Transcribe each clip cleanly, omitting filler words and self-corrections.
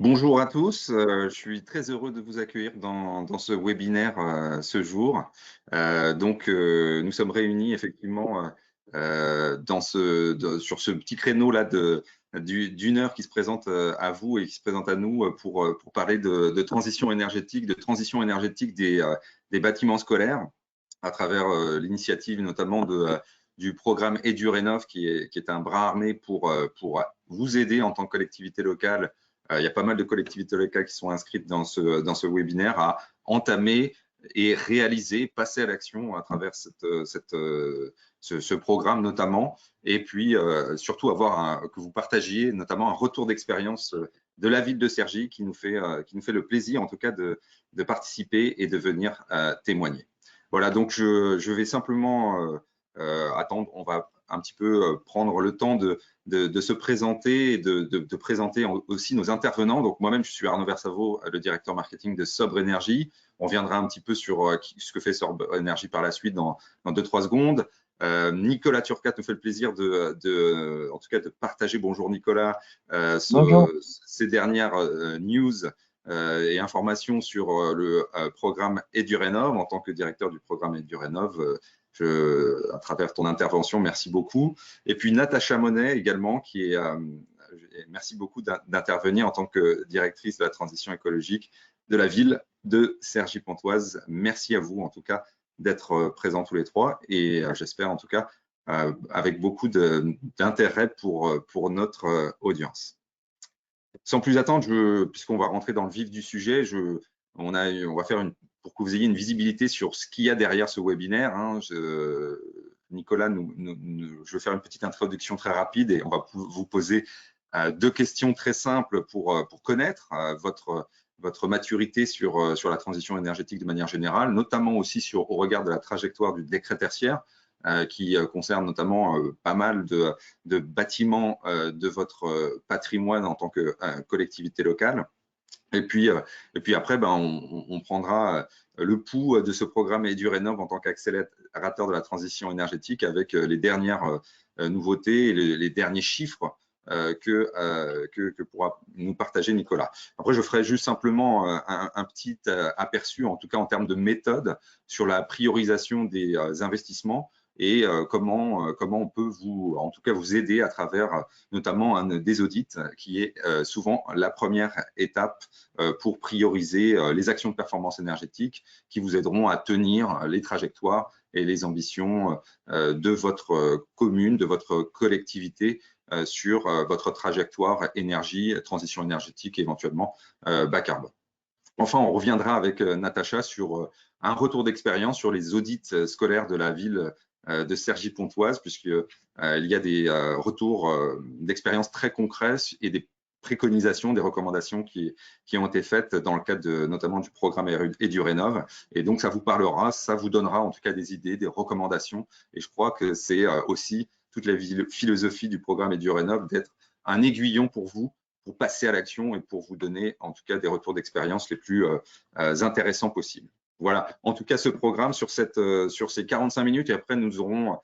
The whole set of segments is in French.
Bonjour à tous, je suis très heureux de vous accueillir dans ce webinaire ce jour. Nous sommes réunis effectivement sur ce petit créneau là d'une heure qui se présente à vous et qui se présente à nous pour parler de transition énergétique, des bâtiments scolaires à travers l'initiative notamment du programme EduRénov qui est un bras armé pour vous aider en tant que collectivité locale. Il y a pas mal de collectivités locales qui sont inscrites dans ce webinaire à entamer et réaliser, passer à l'action à travers ce programme notamment, et puis surtout que vous partagiez notamment un retour d'expérience de la ville de Cergy qui nous fait le plaisir en tout cas de participer et de venir témoigner. Voilà, donc je vais simplement attendre, on va un petit peu prendre le temps de se présenter et de présenter aussi nos intervenants. Donc moi-même, je suis Arnaud Versavo, le directeur marketing de Sobre Énergie. On viendra un petit peu sur ce que fait Sobre Énergie par la suite dans 2-3 secondes. Nicolas Turcat nous fait le plaisir en tout cas de partager, bonjour Nicolas, Bonjour. ces dernières news et informations sur le programme EduRénov. En tant que directeur du programme EduRénov, à travers ton intervention, merci beaucoup. Et puis Natacha Monet également, merci beaucoup d'intervenir en tant que directrice de la transition écologique de la ville de Cergy-Pontoise. Merci à vous en tout cas d'être présents tous les trois et j'espère en tout cas avec beaucoup d'intérêt pour notre audience. Sans plus attendre, puisqu'on va rentrer dans le vif du sujet, on va faire pour que vous ayez une visibilité sur ce qu'il y a derrière ce webinaire. Nicolas, je vais faire une petite introduction très rapide et on va vous poser 2 questions très simples pour connaître votre maturité sur la transition énergétique de manière générale, notamment aussi au regard de la trajectoire du décret tertiaire qui concerne notamment pas mal de bâtiments de votre patrimoine en tant que collectivité locale. Et puis après, on prendra le pouls de ce programme EduRénov en tant qu'accélérateur de la transition énergétique avec les dernières nouveautés et les derniers chiffres que pourra nous partager Nicolas. Après, je ferai juste simplement un petit aperçu, en tout cas en termes de méthode, sur la priorisation des investissements et comment on peut en tout cas vous aider à travers notamment des audits qui est souvent la première étape pour prioriser les actions de performance énergétique qui vous aideront à tenir les trajectoires et les ambitions de votre commune, de votre collectivité sur votre trajectoire énergie, transition énergétique et éventuellement bas carbone. Enfin, on reviendra avec Natacha sur un retour d'expérience sur les audits scolaires de la ville de Cergy-Pontoise, puisqu'il y a des retours d'expérience très concrets et des préconisations, des recommandations qui ont été faites dans le cadre notamment du programme EduRénov. Et donc, ça vous parlera, ça vous donnera en tout cas des idées, des recommandations. Et je crois que c'est aussi toute la philosophie du programme EduRénov d'être un aiguillon pour vous, pour passer à l'action et pour vous donner en tout cas des retours d'expérience les plus intéressants possibles. Voilà, en tout cas ce programme sur ces 45 minutes et après nous aurons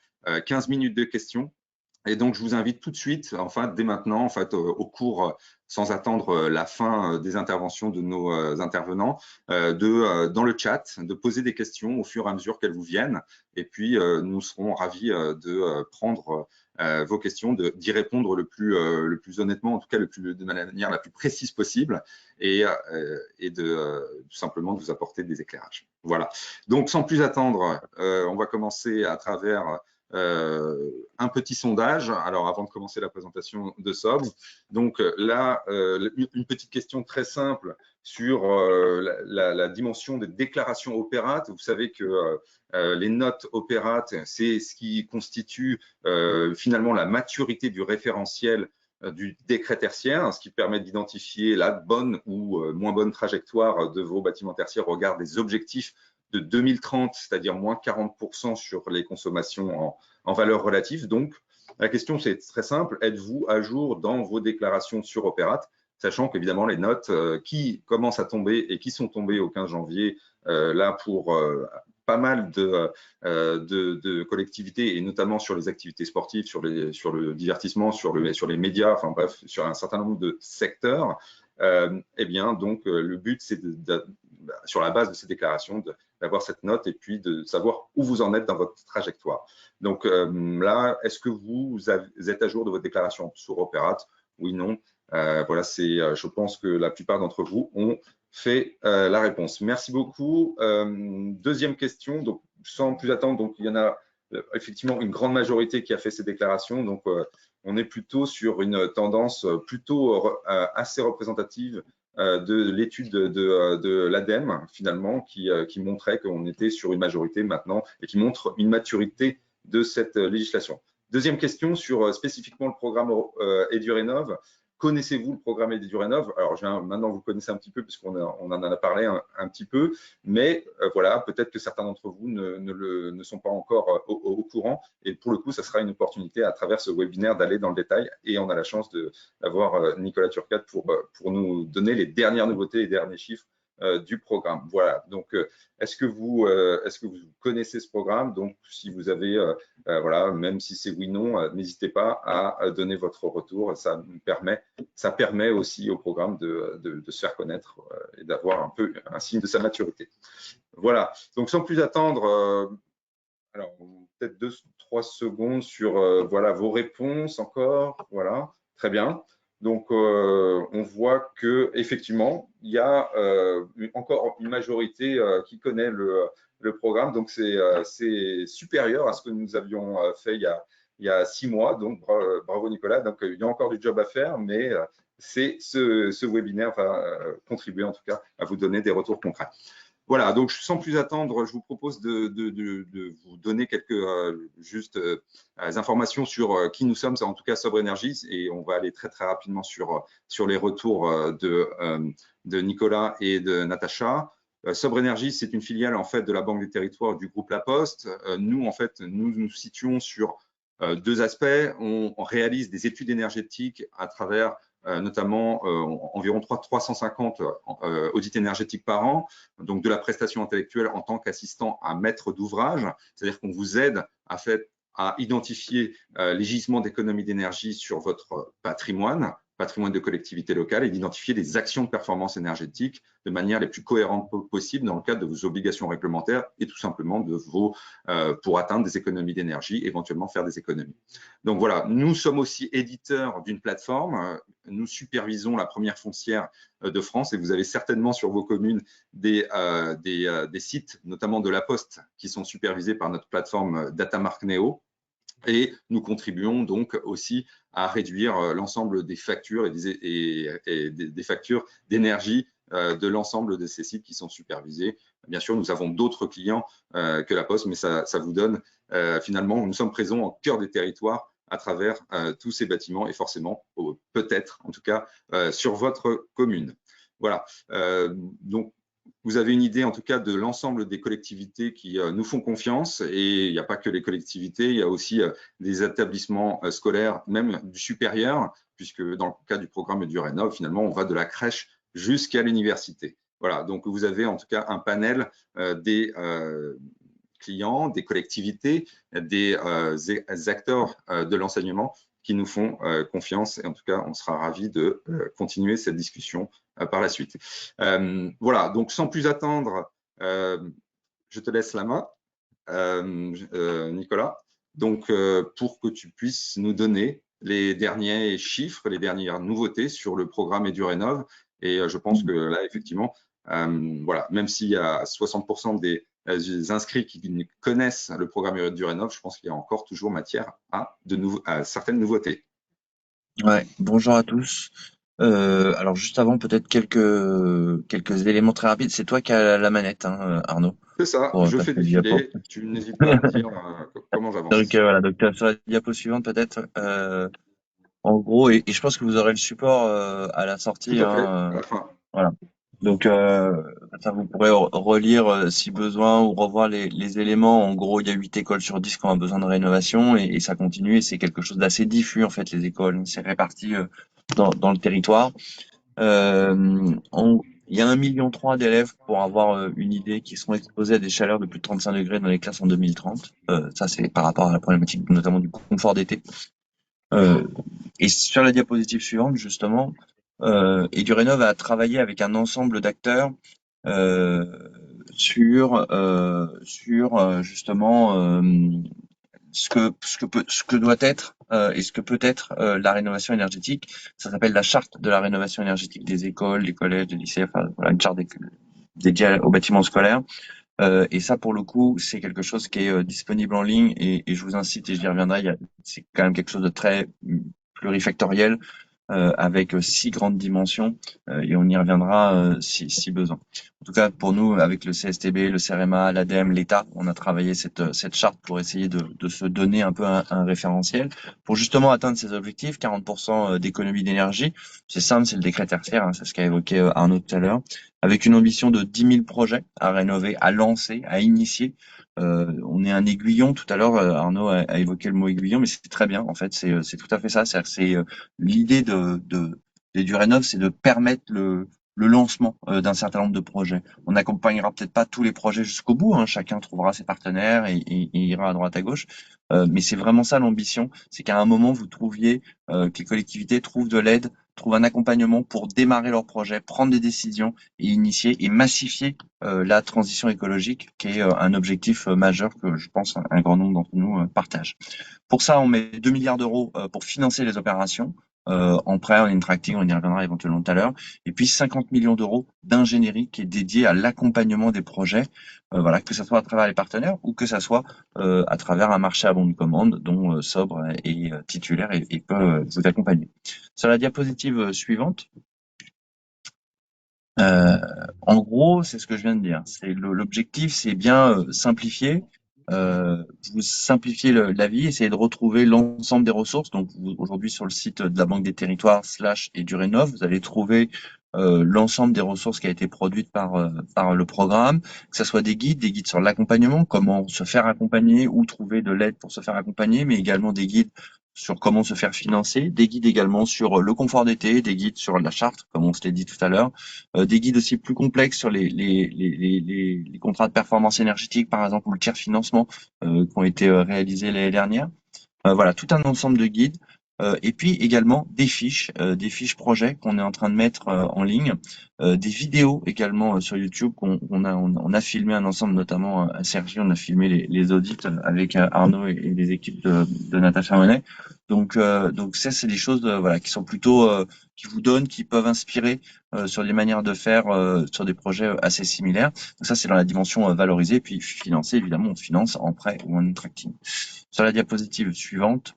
15 minutes de questions. Et donc, je vous invite tout de suite, enfin, dès maintenant, en fait, au cours, sans attendre la fin des interventions de nos intervenants, dans le chat, de poser des questions au fur et à mesure qu'elles vous viennent. Et puis, nous serons ravis de prendre vos questions, d'y répondre le plus honnêtement, en tout cas de manière la plus précise possible, et tout simplement de vous apporter des éclairages. Voilà. Donc, sans plus attendre, on va commencer à travers un petit sondage. Alors, avant de commencer la présentation de Sobre, donc là, une petite question très simple sur la dimension des déclarations opérates. Vous savez que les notes opérates, c'est ce qui constitue finalement la maturité du référentiel du décret tertiaire, ce qui permet d'identifier la bonne ou moins bonne trajectoire de vos bâtiments tertiaires au regard des objectifs de 2030, c'est-à-dire moins 40% sur les consommations en valeur relative. Donc, la question, c'est très simple. Êtes-vous à jour dans vos déclarations sur opérate, sachant qu'évidemment, les notes qui commencent à tomber et qui sont tombées au 15 janvier, là, pour pas mal de collectivités, et notamment sur les activités sportives, sur le divertissement, sur les médias, enfin bref, sur un certain nombre de secteurs, Eh bien, donc, le but, c'est sur la base de ces déclarations, d'avoir cette note et puis de savoir où vous en êtes dans votre trajectoire. Donc là, est-ce que vous êtes à jour de votre déclaration sur Opérate? Oui, non. Voilà, je pense que la plupart d'entre vous ont fait la réponse. Merci beaucoup. Deuxième question, donc sans plus attendre, donc il y en a effectivement une grande majorité qui a fait ces déclarations. Donc on est plutôt sur une tendance plutôt assez représentative de l'étude de l'ADEME, finalement, qui montrait qu'on était sur une majorité maintenant et qui montre une maturité de cette législation. Deuxième question sur spécifiquement le programme EduRénov. Connaissez-vous le programme EduRénov? Alors, maintenant, vous le connaissez un petit peu puisqu'on en a parlé un petit peu, mais voilà, peut-être que certains d'entre vous ne sont pas encore au courant. Et pour le coup, ça sera une opportunité à travers ce webinaire d'aller dans le détail. Et on a la chance d'avoir Nicolas Turcat pour nous donner les dernières nouveautés, les derniers chiffres du programme. Voilà, donc est-ce que vous connaissez ce programme? Donc si vous avez, voilà, même si c'est oui, non, n'hésitez pas à donner votre retour. Ça permet aussi au programme de se faire connaître et d'avoir un peu un signe de sa maturité. Voilà, donc sans plus attendre, alors peut-être 2-3 secondes sur voilà, vos réponses encore. Voilà, très bien. Donc, on voit que effectivement, il y a encore une majorité qui connaît le programme. Donc, c'est supérieur à ce que nous avions fait il y a 6 mois. Donc, bravo Nicolas. Donc, il y a encore du job à faire, mais ce webinaire va contribuer en tout cas à vous donner des retours concrets. Voilà, donc sans plus attendre, je vous propose de vous donner quelques informations sur qui nous sommes, en tout cas Sobre Énergie, et on va aller très très rapidement sur les retours de Nicolas et de Natacha. Sobre Énergie, c'est une filiale en fait de la Banque des Territoires du groupe La Poste. Nous, en fait, nous situons sur deux aspects. On réalise des études énergétiques à travers notamment environ 350 audits énergétiques par an, donc de la prestation intellectuelle en tant qu'assistant à maître d'ouvrage, c'est-à-dire qu'on vous aide à identifier les gisements d'économie d'énergie sur votre patrimoine de collectivité locale et d'identifier des actions de performance énergétique de manière les plus cohérentes possible dans le cadre de vos obligations réglementaires et tout simplement pour atteindre des économies d'énergie, éventuellement faire des économies. Donc voilà, nous sommes aussi éditeurs d'une plateforme. Nous supervisons la première foncière de France et vous avez certainement sur vos communes des sites, notamment de La Poste, qui sont supervisés par notre plateforme Datamark Neo. Et nous contribuons donc aussi à réduire l'ensemble des factures et des factures d'énergie de l'ensemble de ces sites qui sont supervisés. Bien sûr, nous avons d'autres clients que La Poste, mais ça vous donne finalement, nous sommes présents au cœur des territoires à travers tous ces bâtiments et forcément, peut-être en tout cas, sur votre commune. Voilà, donc vous avez une idée en tout cas de l'ensemble des collectivités qui nous font confiance et il n'y a pas que les collectivités, il y a aussi des établissements scolaires, même du supérieur, puisque dans le cas du programme EduRénov, finalement, on va de la crèche jusqu'à l'université. Voilà, donc vous avez en tout cas un panel des clients, des collectivités, des acteurs de l'enseignement qui nous font confiance et en tout cas, on sera ravis de continuer cette discussion par la suite. Voilà, donc sans plus attendre, je te laisse la main, Nicolas, donc pour que tu puisses nous donner les derniers chiffres, les dernières nouveautés sur le programme EduRénov. Et je pense que là, effectivement, voilà, même s'il y a 60% des inscrits qui connaissent le programme EduRénov, je pense qu'il y a encore toujours matière à certaines nouveautés. Ouais, bonjour à tous. Alors juste avant, peut-être quelques éléments très rapides. C'est toi qui as la manette, hein, Arnaud, C'est ça, pour je passer fais le diapo. défiler, tu n'hésites pas à me dire comment j'avance. Donc voilà, donc sur la diapo suivante peut-être. En gros, et je pense que vous aurez le support à la Tout sortie, à fait, hein, à la fin. voilà. Donc ça, vous pourrez relire si besoin ou revoir les éléments. En gros, il y a 8 écoles sur 10 qui ont besoin de rénovation et ça continue. Et c'est quelque chose d'assez diffus en fait, les écoles. C'est réparti dans le territoire. Il y a 1,3 million d'élèves pour avoir une idée qui seront exposés à des chaleurs de plus de 35 degrés dans les classes en 2030. Ça, c'est par rapport à la problématique notamment du confort d'été. Et sur la diapositive suivante, justement, Edurénov a travaillé avec un ensemble d'acteurs euh, sur justement ce que doit être et ce que peut être la rénovation énergétique. Ça s'appelle la charte de la rénovation énergétique des écoles, des collèges, des lycées, enfin voilà, une charte dédiée aux bâtiments scolaires. Et ça, pour le coup, c'est quelque chose qui est disponible en ligne et je vous incite, et j'y reviendrai, c'est quand même quelque chose de très plurifactoriel avec 6 grandes dimensions et on y reviendra si besoin. En tout cas, pour nous, avec le CSTB, le CEREMA, l'ADEME, l'État, on a travaillé cette charte pour essayer de se donner un peu un référentiel pour justement atteindre ces objectifs, 40% d'économie d'énergie. C'est simple, c'est le décret tertiaire, hein, c'est ce qu'a évoqué Arnaud tout à l'heure, avec une ambition de 10 000 projets à rénover, à lancer, à initier. On est un aiguillon. Tout à l'heure, Arnaud a évoqué le mot aiguillon, mais c'est très bien. En fait, c'est tout à fait ça. C'est l'idée des Rénov', c'est de permettre le lancement d'un certain nombre de projets. On n'accompagnera peut-être pas tous les projets jusqu'au bout, hein, chacun trouvera ses partenaires et ira à droite à gauche. Mais c'est vraiment ça l'ambition, c'est qu'à un moment vous trouviez que les collectivités trouvent de l'aide, trouvent un accompagnement pour démarrer leurs projets, prendre des décisions et initier et massifier la transition écologique, qui est un objectif majeur que je pense un grand nombre d'entre nous partagent. Pour ça, on met 2 milliards d'euros pour financer les opérations en prêt, en interacting, on y reviendra éventuellement tout à l'heure, et puis 50 millions d'euros d'ingénierie qui est dédiée à l'accompagnement des projets, voilà, que ce soit à travers les partenaires ou que ce soit à travers un marché à bon de commande dont Sobre est titulaire et peut vous accompagner. Sur la diapositive suivante, en gros, c'est ce que je viens de dire. C'est l'objectif, c'est bien simplifier, vous simplifier la vie, essayer de retrouver l'ensemble des ressources. Donc aujourd'hui sur le site de la Banque des Territoires / et du Rénov, vous allez trouver l'ensemble des ressources qui a été produite par le programme, que ce soit des guides sur l'accompagnement, comment se faire accompagner ou trouver de l'aide pour se faire accompagner, mais également des guides sur comment se faire financer, des guides également sur le confort d'été, des guides sur la charte, comme on se l'est dit tout à l'heure, des guides aussi plus complexes sur les contrats de performance énergétique, par exemple, ou le tiers financement qui ont été réalisés l'année dernière. Voilà, tout un ensemble de guides. Et puis également des fiches projets qu'on est en train de mettre en ligne, des vidéos également sur YouTube on a filmé un ensemble, notamment à Sergi, on a filmé les audits avec Arnaud et les équipes de Natacha Monet. Donc ça, c'est des choses voilà qui sont plutôt qui vous donnent, qui peuvent inspirer sur les manières de faire sur des projets assez similaires. Donc ça, c'est dans la dimension valorisée, puis financer, évidemment, on finance en prêt ou en tracking. Sur la diapositive suivante,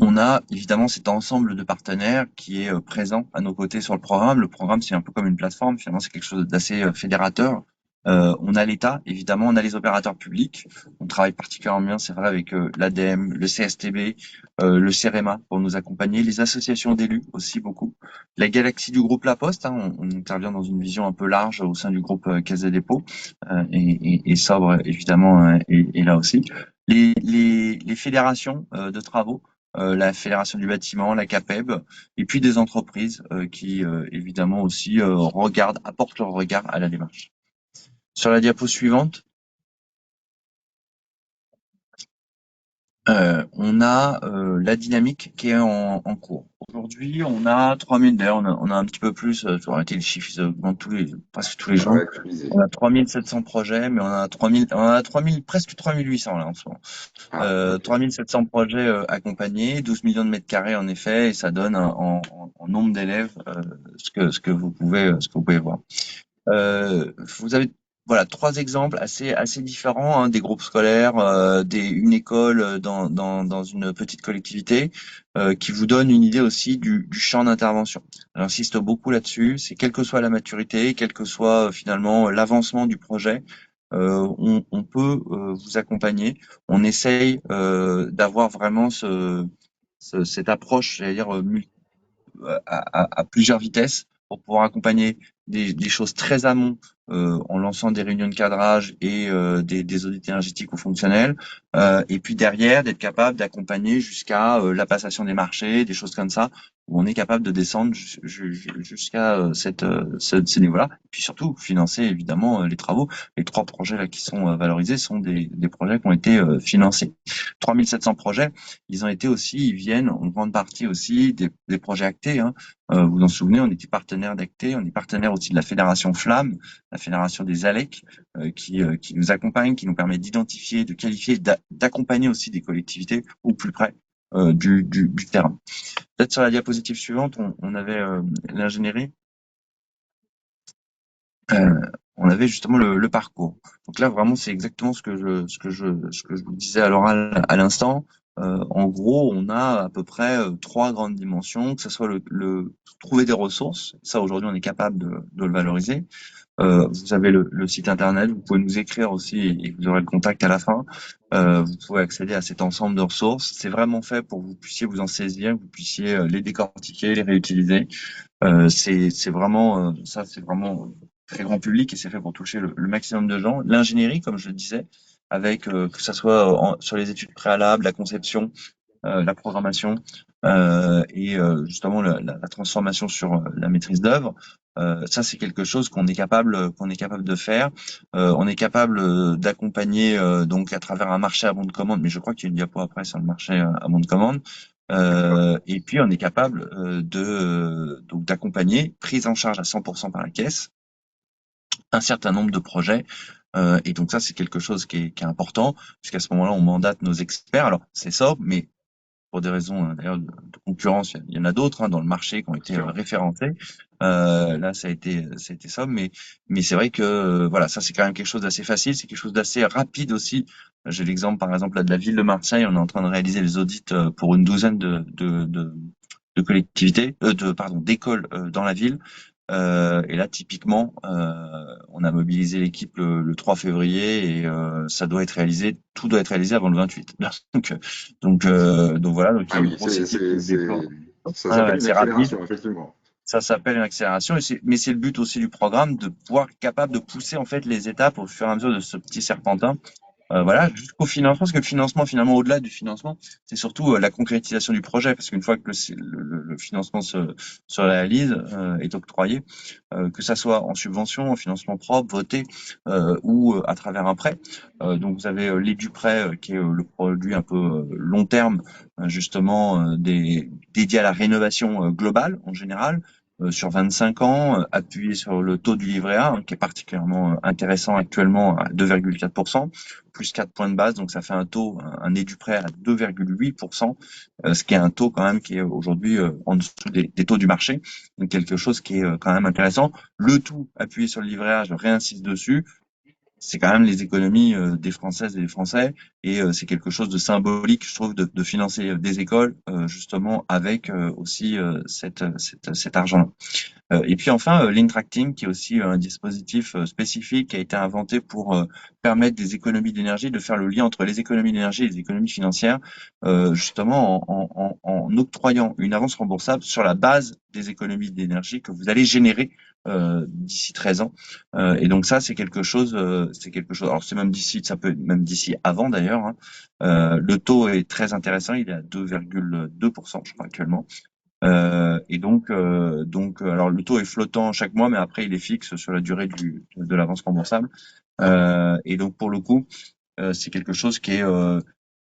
on a évidemment cet ensemble de partenaires qui est présent à nos côtés sur le programme. Le programme, c'est un peu comme une plateforme, finalement, c'est quelque chose d'assez fédérateur. On a l'État, évidemment, on a les opérateurs publics. On travaille particulièrement bien, c'est vrai, avec l'ADEME, le CSTB, le CEREMA pour nous accompagner, les associations d'élus aussi beaucoup. La galaxie du groupe La Poste, hein, on intervient dans une vision un peu large au sein du groupe Caisse des dépôts et Sobre, évidemment, est là aussi. Les fédérations de travaux, la Fédération du bâtiment, la CAPEB, et puis des entreprises qui évidemment aussi apportent leur regard à la démarche. Sur la diapo suivante, on a la dynamique qui est en cours. Aujourd'hui, on a 3000, d'ailleurs on a un petit peu plus, tu aurais été le chiffre, ils augmentent presque tous les jours. Ouais, On a 3700 projets, mais on a 3000, presque 3800 là en ce moment. okay. 3700 projets accompagnés, 12 millions de mètres carrés en effet, et ça donne en nombre d'élèves ce que vous pouvez voir. Vous avez voilà 3 exemples assez différents, hein, des groupes scolaires, une école dans une petite collectivité, qui vous donnent une idée aussi du champ d'intervention. J'insiste beaucoup là-dessus, c'est quelle que soit la maturité, quel que soit finalement l'avancement du projet, on peut vous accompagner. On essaye d'avoir vraiment cette approche, j'allais dire, à plusieurs vitesses pour pouvoir accompagner des choses très amont en lançant des réunions de cadrage et des audits énergétiques ou fonctionnels. Et puis derrière, d'être capable d'accompagner jusqu'à la passation des marchés, des choses comme ça, où on est capable de descendre jusqu'à ces niveaux-là. Puis surtout, financer évidemment les travaux. Les 3 projets là qui sont valorisés sont des projets qui ont été financés. 3700 projets, ils viennent en grande partie aussi des projets actés. Hein. Vous vous en souvenez, on était partenaire d'Acté, on est partenaire aussi de la Fédération Flamme, la Fédération des ALEC, qui nous accompagne, qui nous permet d'identifier, de qualifier, d'accompagner aussi des collectivités au plus près du terrain. Peut-être sur la diapositive suivante, on avait l'ingénierie. On avait justement le parcours. Donc là, vraiment, c'est exactement ce que je vous disais à l'oral à l'instant. En gros, on a à peu près 3 grandes dimensions, que ce soit le trouver des ressources. Ça, aujourd'hui, on est capable de le valoriser. Vous avez le site internet, vous pouvez nous écrire aussi et vous aurez le contact à la fin. Vous pouvez accéder à cet ensemble de ressources. C'est vraiment fait pour que vous puissiez vous en saisir, que vous puissiez les décortiquer, les réutiliser. C'est vraiment ça, c'est vraiment très grand public et c'est fait pour toucher le maximum de gens. L'ingénierie, comme je le disais, avec que ça soit sur les études préalables, la conception, la programmation et justement la transformation sur la maîtrise d'œuvre. Ça, c'est quelque chose qu'on est capable de faire. On est capable d'accompagner donc à travers un marché à bon de commande, mais je crois qu'il y a une diapo après sur le marché à bon de commande. Et puis on est capable donc d'accompagner, prise en charge à 100% par la caisse, un certain nombre de projets. Et donc ça, c'est quelque chose qui est important, puisqu'à ce moment-là, on mandate nos experts. Alors c'est ça, mais pour des raisons d'ailleurs de concurrence, il y en a d'autres dans le marché qui ont été référencés. Là, ça a été ça, mais c'est vrai que voilà, ça c'est quand même quelque chose d'assez facile, c'est quelque chose d'assez rapide aussi. J'ai l'exemple par exemple là de la ville de Marseille, on est en train de réaliser les audits pour une douzaine de collectivités, d'écoles dans la ville. Et là, typiquement, on a mobilisé l'équipe le 3 février et ça doit être réalisé, tout doit être réalisé avant le 28. Donc voilà, donc il y a Ah une oui, grosse équipe qui se déploie. ça Ouais, ouais, s'appelle une c'est rapide. accélération, effectivement. Ça s'appelle une accélération, mais c'est le but aussi du programme de pouvoir être capable de pousser en fait les étapes au fur et à mesure de ce petit serpentin voilà, jusqu'au financement, parce que le financement, finalement, au-delà du financement, c'est surtout la concrétisation du projet, parce qu'une fois que le financement se réalise, est octroyé, que ça soit en subvention, en financement propre, voté, ou à travers un prêt. Donc vous avez l'EduPrêt, qui est le produit un peu long terme, justement, dédié à la rénovation globale en général. Sur 25 ans, appuyé sur le taux du livret A, qui est particulièrement intéressant actuellement à 2,4%, plus 4 points de base, donc ça fait un EduPrêt à 2,8%, ce qui est un taux quand même qui est aujourd'hui en dessous des taux du marché, donc quelque chose qui est quand même intéressant. Le tout appuyé sur le livret A, je réinsiste dessus, c'est quand même les économies des Françaises et des Français, et c'est quelque chose de symbolique, je trouve, de financer des écoles justement avec aussi cet argent-là. Et puis enfin, l'Intracting, qui est aussi un dispositif spécifique qui a été inventé pour permettre des économies d'énergie, de faire le lien entre les économies d'énergie et les économies financières, justement en octroyant une avance remboursable sur la base des économies d'énergie que vous allez générer d'ici 13 ans. Et donc ça, c'est quelque chose. Alors c'est même d'ici, ça peut être même d'ici avant d'ailleurs. Hein. Le taux est très intéressant, il est à 2,2%, je crois actuellement. Alors le taux est flottant chaque mois, mais après il est fixe sur la durée de l'avance remboursable. Et donc pour le coup, c'est quelque chose qui est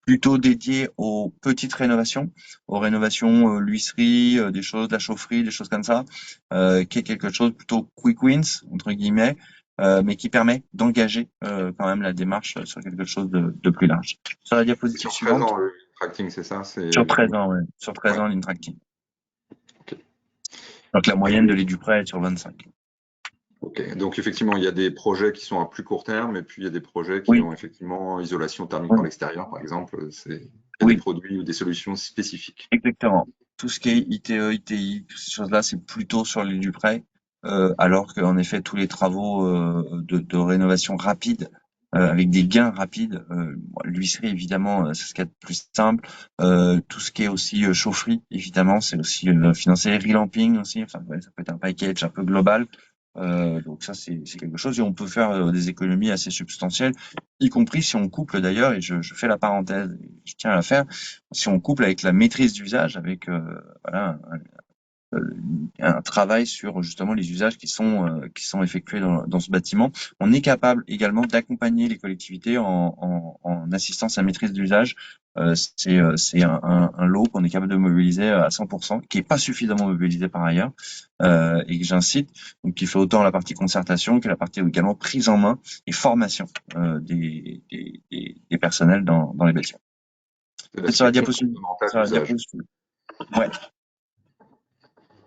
plutôt dédié aux petites rénovations, aux rénovations l'huisserie, des choses, la chaufferie, des choses comme ça, qui est quelque chose plutôt quick wins entre guillemets, mais qui permet d'engager quand même la démarche sur quelque chose de plus large. Sur la Et diapositive sur 13 suivante, ans, le tracking, c'est ça? sur 13 ans, ouais, sur 13 Ouais, ans, l'Intracting. ok. Donc la moyenne de Et l'Eduprêt est sur 25. ok, donc effectivement, il y a des projets qui sont à plus court terme et puis il y a des projets qui Oui, ont effectivement isolation thermique oui, par l'extérieur, par exemple. Il y a des oui, produits ou des solutions spécifiques. exactement. Tout ce qui est ITE, ITI, toutes ces choses-là, c'est plutôt sur l'Eduprêt, alors qu'en effet, tous les travaux de rénovation rapide, avec des gains rapides, l'huisserie, évidemment, c'est ce qu'il y a de plus simple. Tout ce qui est aussi chaufferie, évidemment, c'est aussi financé. Relamping aussi, enfin, ouais, ça peut être un package un peu global. Donc ça, c'est quelque chose et on peut faire des économies assez substantielles, y compris si on couple d'ailleurs, et je fais la parenthèse, je tiens à la faire, si on couple avec la maîtrise d'usage, avec voilà un travail sur justement les usages qui sont effectués dans ce bâtiment. On est capable également d'accompagner les collectivités en assistance à maîtrise d'usage. C'est un lot qu'on est capable de mobiliser à 100%, qui est pas suffisamment mobilisé par ailleurs, et que j'incite, donc qui fait autant la partie concertation que la partie également prise en main et formation des personnels dans les bâtiments. De la Peut-être sur la description diapositive. fondamentale Sur la d'usage. diapositive. Ouais.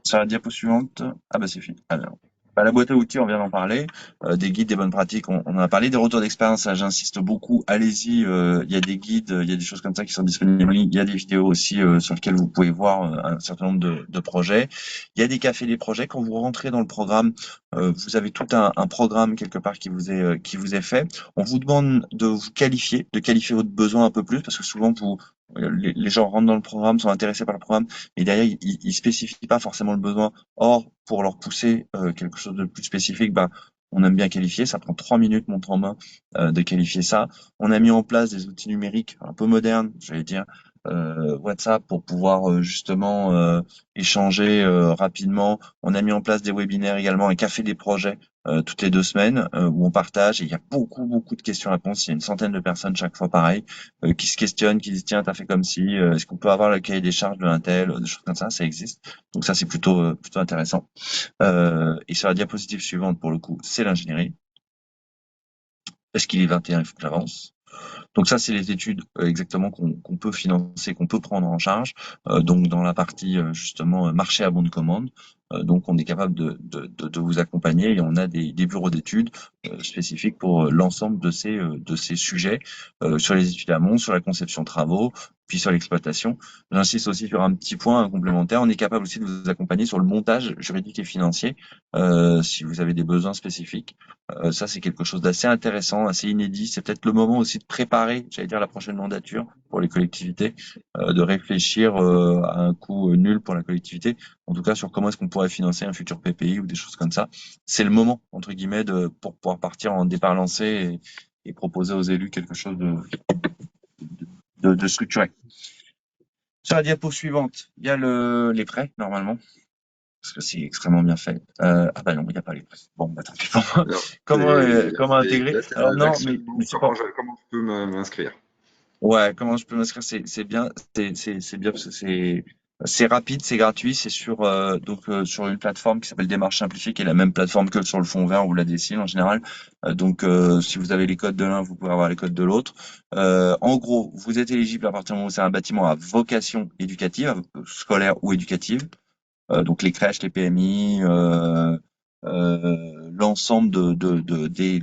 Sur la diapo suivante, ah bah c'est fini. Alors, bah, la boîte à outils, on vient d'en parler. Des guides, des bonnes pratiques, on en a parlé. Des retours d'expérience, ça j'insiste beaucoup. Allez-y, il y a des guides, il y a des choses comme ça qui sont disponibles en ligne. Il y a des vidéos aussi sur lesquelles vous pouvez voir un certain nombre de projets. Il y a des cafés des projets. Quand vous rentrez dans le programme, vous avez tout un programme quelque part qui vous est fait. On vous demande de vous qualifier, de qualifier votre besoin un peu plus, parce que souvent les gens rentrent dans le programme, sont intéressés par le programme, et derrière, ils spécifient pas forcément le besoin. Or, pour leur pousser quelque chose de plus spécifique, bah, on aime bien qualifier. Ça prend 3 minutes, montre en main, de qualifier ça. On a mis en place des outils numériques un peu modernes, j'allais dire, WhatsApp pour pouvoir justement échanger rapidement. On a mis en place des webinaires également, un café des projets toutes les 2 semaines où on partage. Et il y a beaucoup de questions-réponses. Il y a une centaine de personnes chaque fois, pareil, qui se questionnent, qui disent tiens, t'as fait comme si, est-ce qu'on peut avoir le cahier des charges de l'Intel, des choses comme ça existe. Donc ça, c'est plutôt intéressant. Et sur la diapositive suivante, pour le coup, c'est l'ingénierie. Est-ce qu'il est 21? Il faut que j'avance. Donc ça, c'est les études exactement qu'on peut financer, qu'on peut prendre en charge. Donc dans la partie justement marché à bon de commande. Donc on est capable de vous accompagner et on a des bureaux d'études spécifiques pour l'ensemble de ces sujets sur les études amont, sur la conception de travaux, puis sur l'exploitation. J'insiste aussi sur un petit point complémentaire. On est capable aussi de vous accompagner sur le montage juridique et financier si vous avez des besoins spécifiques. Ça, c'est quelque chose d'assez intéressant, assez inédit. C'est peut-être le moment aussi de préparer, j'allais dire, la prochaine mandature pour les collectivités, de réfléchir à un coût nul pour la collectivité, en tout cas sur comment est-ce qu'on pourrait financer un futur PPI ou des choses comme ça. C'est le moment, entre guillemets, pour pouvoir partir en départ lancé et proposer aux élus quelque chose de structuré. Sur la diapo suivante, il y a les prêts, normalement, parce que c'est extrêmement bien fait. Ah bah non, il n'y a pas les prêts. Bon, bah tant pis pour moi. Alors, Comment intégrer? là, c'est Alors non, l'actionnement. mais c'est pas. Comment je peux m'inscrire? Ouais, comment je peux m'inscrire? C'est bien, c'est bien parce que c'est rapide, c'est gratuit, c'est sur sur une plateforme qui s'appelle Démarche Simplifiée, qui est la même plateforme que sur le Fonds Vert ou la DSIL en général. Si vous avez les codes de l'un, vous pouvez avoir les codes de l'autre. En gros, vous êtes éligible à partir du moment où c'est un bâtiment à vocation éducative, scolaire ou éducative. Donc les crèches, les PMI, l'ensemble des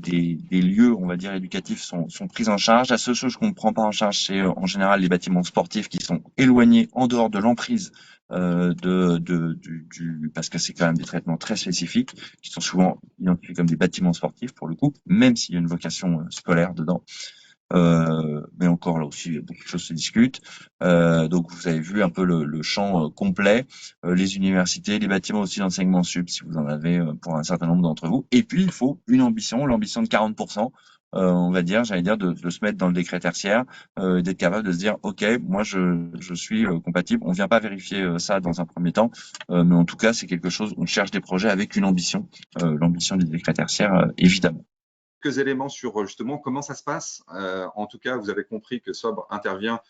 lieux, on va dire, éducatifs sont pris en charge. La seule chose qu'on ne prend pas en charge, c'est en général les bâtiments sportifs qui sont éloignés en dehors de l'emprise parce que c'est quand même des traitements très spécifiques qui sont souvent identifiés comme des bâtiments sportifs pour le coup, même s'il y a une vocation scolaire dedans. Mais encore là aussi, beaucoup de choses se discutent. Donc vous avez vu un peu le champ complet, les universités, les bâtiments aussi d'enseignement sup, si vous en avez pour un certain nombre d'entre vous. Et puis il faut une ambition, l'ambition de 40%. On va dire, j'allais dire, de se mettre dans le décret tertiaire, d'être capable de se dire, ok, moi je suis compatible. On vient pas vérifier ça dans un premier temps, mais en tout cas c'est quelque chose. On cherche des projets avec une ambition, l'ambition du décret tertiaire, évidemment. Quelques éléments sur justement comment ça se passe. En tout cas, vous avez compris que SOBRE intervient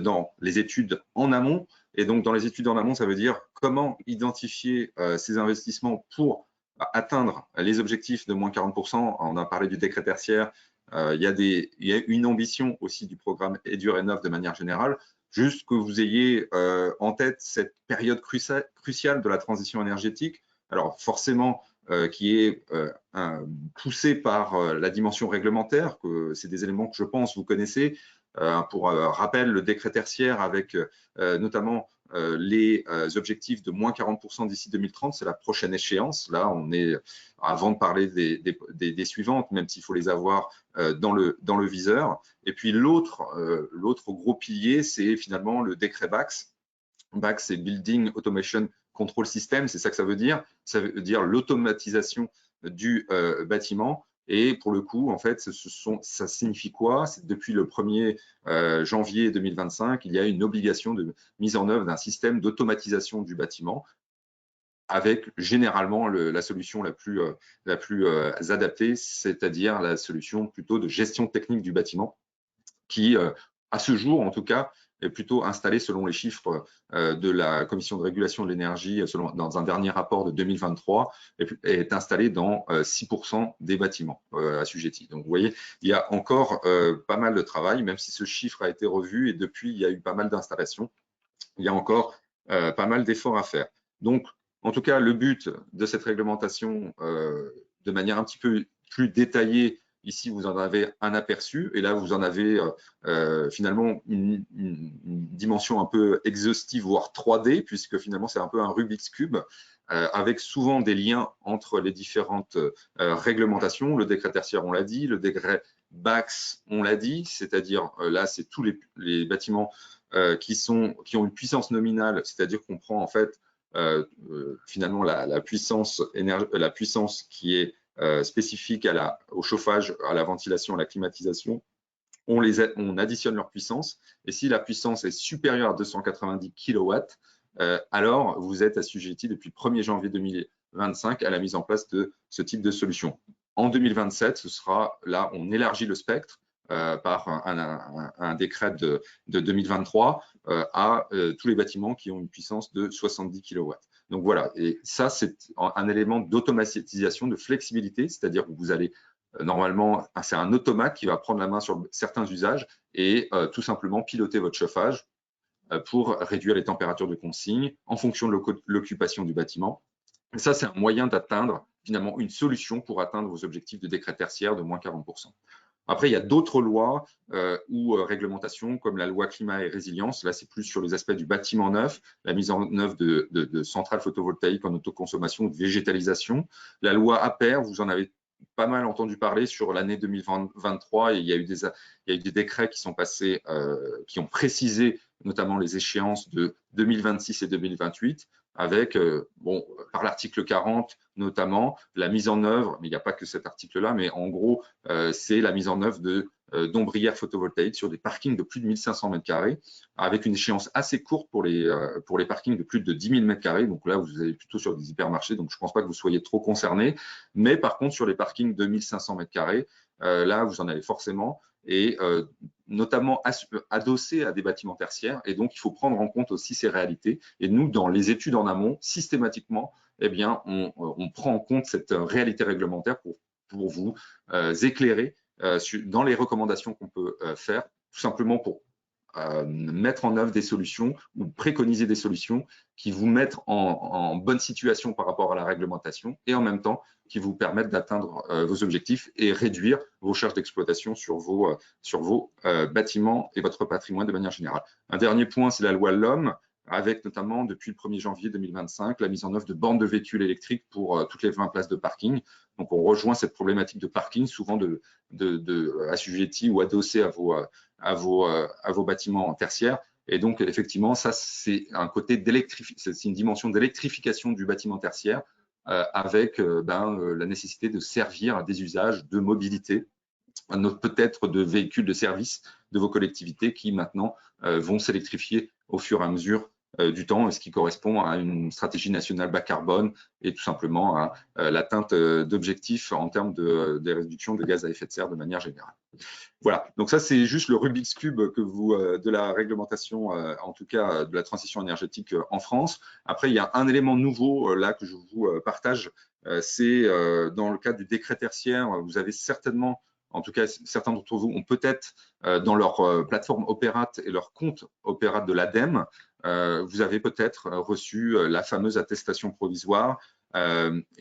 dans les études en amont. Et donc, dans les études en amont, ça veut dire comment identifier ces investissements pour atteindre les objectifs de moins 40%. On a parlé du décret tertiaire. Il y a une ambition aussi du programme EduRénov de manière générale. Juste que vous ayez en tête cette période cruciale de la transition énergétique. Alors, forcément, qui est poussé par la dimension réglementaire, que c'est des éléments que je pense vous connaissez. Pour rappel, le décret tertiaire avec notamment les objectifs de moins 40% d'ici 2030, c'est la prochaine échéance. Là, on est, avant de parler des suivantes, même s'il faut les avoir dans le viseur. Et puis l'autre gros pilier, c'est finalement le décret BAX. BAX, c'est Building Automation Control System, c'est ça que ça veut dire. Ça veut dire l'automatisation du bâtiment. Et pour le coup, en fait, ça signifie quoi? C'est depuis le 1er janvier 2025, il y a une obligation de mise en œuvre d'un système d'automatisation du bâtiment. avec généralement la solution la plus adaptée, c'est-à-dire la solution plutôt de gestion technique du bâtiment, qui, à ce jour en tout cas, est plutôt installée selon les chiffres de la Commission de régulation de l'énergie, dans un dernier rapport de 2023, est installée dans 6% des bâtiments assujettis. Donc vous voyez, il y a encore pas mal de travail, même si ce chiffre a été revu et depuis, il y a eu pas mal d'installations. Il y a encore pas mal d'efforts à faire. Donc, en tout cas, le but de cette réglementation, de manière un petit peu plus détaillée, ici, vous en avez un aperçu, et là, vous en avez finalement une dimension un peu exhaustive, voire 3D, puisque finalement, c'est un peu un Rubik's Cube, avec souvent des liens entre les différentes réglementations. Le décret tertiaire, on l'a dit, le décret BACS, on l'a dit, c'est-à-dire là, c'est tous les bâtiments qui ont une puissance nominale, c'est-à-dire qu'on prend en fait finalement la puissance qui est spécifique au chauffage, à la ventilation, à la climatisation. On additionne leur puissance, et si la puissance est supérieure à 290 kW, alors vous êtes assujetti depuis le 1er janvier 2025 à la mise en place de ce type de solution. En 2027, ce sera là, on élargit le spectre par un décret de 2023 à tous les bâtiments qui ont une puissance de 70 kW. Donc voilà, et ça, c'est un élément d'automatisation, de flexibilité, c'est-à-dire que vous allez normalement, c'est un automate qui va prendre la main sur certains usages et tout simplement piloter votre chauffage pour réduire les températures de consigne en fonction de l'occupation du bâtiment. Et ça, c'est un moyen d'atteindre finalement une solution pour atteindre vos objectifs de décret tertiaire de moins 40%. Après, il y a d'autres lois ou réglementations comme la loi climat et résilience. Là, c'est plus sur les aspects du bâtiment neuf, la mise en œuvre de centrales photovoltaïques en autoconsommation ou de végétalisation. La loi APER, vous en avez pas mal entendu parler sur l'année 2023 et il y a eu des décrets qui sont passés, qui ont précisé notamment les échéances de 2026 et 2028 avec, par l'article 40 notamment, la mise en œuvre, mais il n'y a pas que cet article-là, mais en gros, c'est la mise en œuvre d'ombrières photovoltaïques sur des parkings de plus de 1500 m², avec une échéance assez courte pour les parkings de plus de 10 000 m². Donc là, vous allez plutôt sur des hypermarchés, donc je ne pense pas que vous soyez trop concernés. Mais par contre, sur les parkings de 1500 m², là, vous en avez forcément, et notamment adossés à des bâtiments tertiaires. Et donc, il faut prendre en compte aussi ces réalités. Et nous, dans les études en amont, systématiquement, eh bien, on prend en compte cette réalité réglementaire pour vous éclairer dans les recommandations qu'on peut faire, tout simplement pour mettre en œuvre des solutions ou préconiser des solutions qui vous mettent en bonne situation par rapport à la réglementation et en même temps qui vous permettent d'atteindre vos objectifs et réduire vos charges d'exploitation sur vos bâtiments et votre patrimoine de manière générale. Un dernier point, c'est la loi LOM, avec notamment depuis le 1er janvier 2025 la mise en œuvre de bornes de véhicules électriques pour toutes les 20 places de parking. Donc on rejoint cette problématique de parking, souvent assujettis ou adossés à vos bâtiments tertiaires. Et donc effectivement, ça c'est c'est une dimension d'électrification du bâtiment tertiaire avec la nécessité de servir à des usages de mobilité, peut-être de véhicules de service de vos collectivités qui maintenant vont s'électrifier au fur et à mesure du temps, ce qui correspond à une stratégie nationale bas carbone et tout simplement à l'atteinte d'objectifs en termes des réductions de gaz à effet de serre de manière générale. Voilà, donc ça c'est juste le Rubik's Cube de la réglementation, en tout cas de la transition énergétique en France. Après, il y a un élément nouveau là que je vous partage, c'est dans le cadre du décret tertiaire, vous avez certainement, en tout cas certains d'entre vous ont peut-être dans leur plateforme Opérate et leur compte Opérate de l'ADEME, vous avez peut-être reçu la fameuse attestation provisoire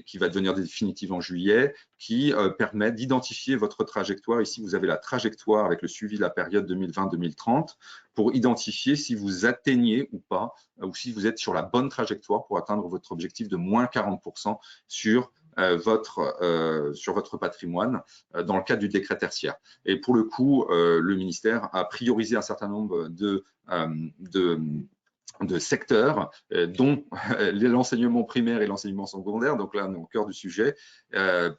qui va devenir définitive en juillet, qui permet d'identifier votre trajectoire. Ici, vous avez la trajectoire avec le suivi de la période 2020-2030 pour identifier si vous atteignez ou pas, ou si vous êtes sur la bonne trajectoire pour atteindre votre objectif de moins 40% sur votre patrimoine dans le cadre du décret tertiaire. Et pour le coup, le ministère a priorisé un certain nombre de secteurs, dont l'enseignement primaire et l'enseignement secondaire, donc là on est au cœur du sujet,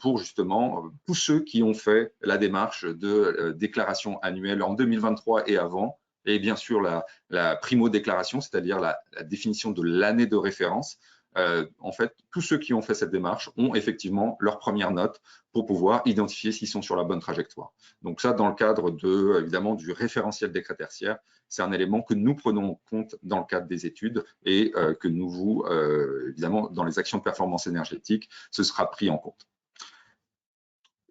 pour justement tous ceux qui ont fait la démarche de déclaration annuelle en 2023 et avant, et bien sûr la primo-déclaration, c'est-à-dire la définition de l'année de référence, en fait, tous ceux qui ont fait cette démarche ont effectivement leur première note pour pouvoir identifier s'ils sont sur la bonne trajectoire. Donc ça, dans le cadre évidemment du référentiel décret tertiaire, c'est un élément que nous prenons en compte dans le cadre des études et que nous évidemment, dans les actions de performance énergétique, ce sera pris en compte.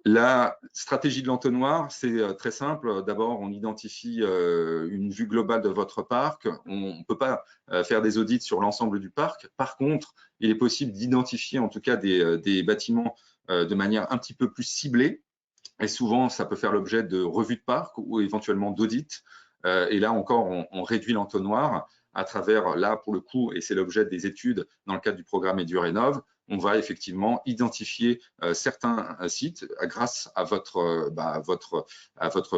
La stratégie de l'entonnoir, c'est très simple. D'abord, on identifie une vue globale de votre parc. On ne peut pas faire des audits sur l'ensemble du parc. Par contre, il est possible d'identifier en tout cas des bâtiments de manière un petit peu plus ciblée. Et souvent, ça peut faire l'objet de revues de parc ou éventuellement d'audits. Et là encore, on réduit l'entonnoir à travers, là pour le coup, et c'est l'objet des études dans le cadre du programme EduRénov, on va effectivement identifier certains sites grâce à votre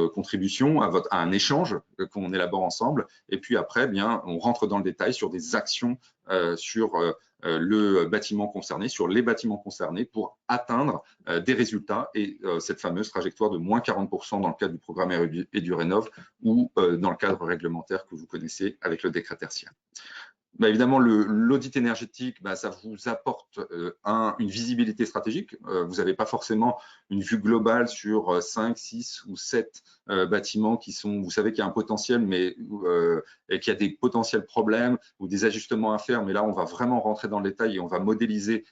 contribution, à un échange qu'on élabore ensemble. Et puis après, bien, on rentre dans le détail sur des actions sur le bâtiment concerné, sur les bâtiments concernés pour atteindre des résultats et cette fameuse trajectoire de moins 40% dans le cadre du programme EduRénov ou dans le cadre réglementaire que vous connaissez avec le décret tertiaire. Bah, évidemment, l'audit énergétique, bah, ça vous apporte une visibilité stratégique. Vous n'avez pas forcément une vue globale sur 5, 6 ou 7 bâtiments qui sont, vous savez qu'il y a un potentiel, mais et qu'il y a des potentiels problèmes ou des ajustements à faire. Mais là, on va vraiment rentrer dans le détail et on va modéliser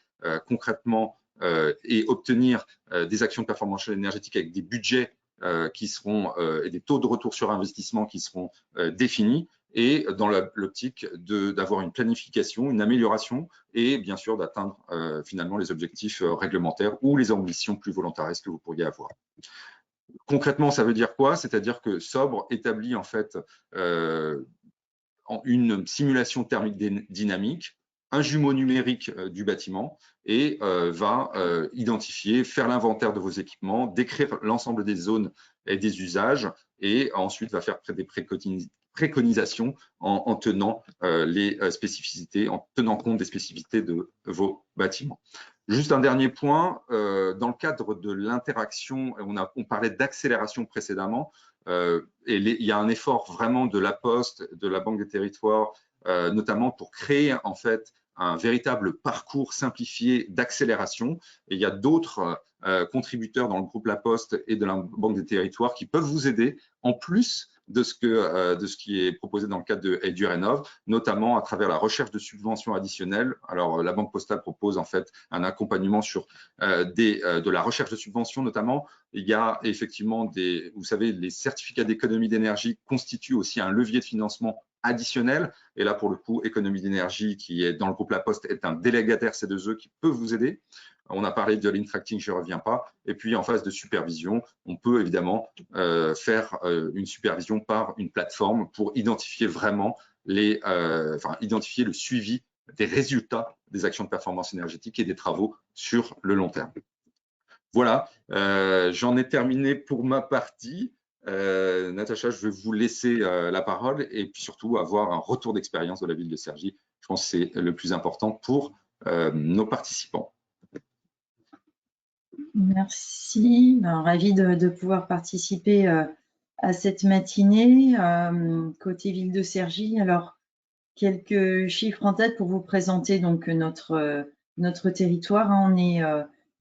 concrètement et obtenir des actions de performance énergétique avec des budgets qui seront et des taux de retour sur investissement qui seront définis, et dans l'optique d'avoir une planification, une amélioration et bien sûr d'atteindre finalement les objectifs réglementaires ou les ambitions plus volontaristes que vous pourriez avoir. Concrètement, ça veut dire quoi? C'est-à-dire que Sobre établit en fait une simulation thermique dynamique, un jumeau numérique du bâtiment et va identifier, faire l'inventaire de vos équipements, décrire l'ensemble des zones et des usages et ensuite va faire des préconisations en tenant les spécificités, en tenant compte des spécificités de vos bâtiments. Juste un dernier point, dans le cadre de l'interaction, on parlait d'accélération précédemment, et il y a un effort vraiment de la Poste, de la Banque des Territoires, notamment pour créer en fait un véritable parcours simplifié d'accélération. Et il y a d'autres contributeurs dans le groupe La Poste et de la Banque des Territoires qui peuvent vous aider en plus de ce qui est proposé dans le cadre de EduRénov, notamment à travers la recherche de subventions additionnelles. Alors, la Banque Postale propose en fait un accompagnement sur de la recherche de subventions notamment. Il y a effectivement vous savez, les certificats d'économie d'énergie constituent aussi un levier de financement additionnel. Et là, pour le coup, Économie d'énergie, qui est dans le groupe La Poste, est un délégataire C2E qui peut vous aider. On a parlé de l'intracting, je ne reviens pas. Et puis, en phase de supervision, on peut évidemment faire une supervision par une plateforme pour identifier vraiment identifier le suivi des résultats des actions de performance énergétique et des travaux sur le long terme. Voilà, j'en ai terminé pour ma partie. Natacha, je vais vous laisser la parole et puis surtout avoir un retour d'expérience de la ville de Cergy. Je pense que c'est le plus important pour nos participants. Merci, ravie de pouvoir participer à cette matinée côté ville de Cergy. Alors, quelques chiffres en tête pour vous présenter donc notre territoire. On est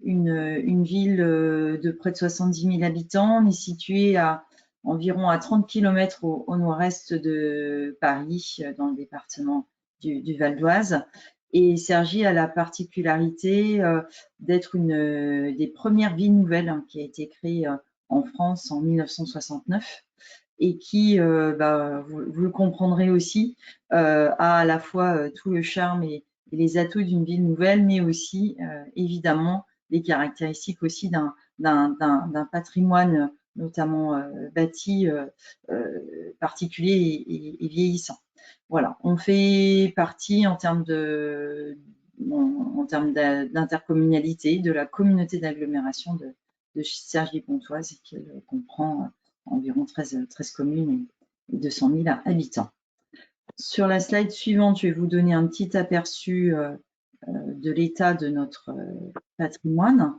une ville de près de 70 000 habitants. On est situé à environ à 30 km au nord-est de Paris, dans le département du Val d'Oise. Et Cergy a la particularité d'être une des premières villes nouvelles qui a été créée en France en 1969 et qui, vous le comprendrez aussi, a à la fois tout le charme et les atouts d'une ville nouvelle, mais aussi évidemment les caractéristiques aussi d'un patrimoine notamment bâti particulier et vieillissant. Voilà, on fait partie en termes d'intercommunalité de la communauté d'agglomération de Cergy-Pontoise qui comprend environ 13 communes et 200 000 habitants. Sur la slide suivante, je vais vous donner un petit aperçu de l'état de notre patrimoine.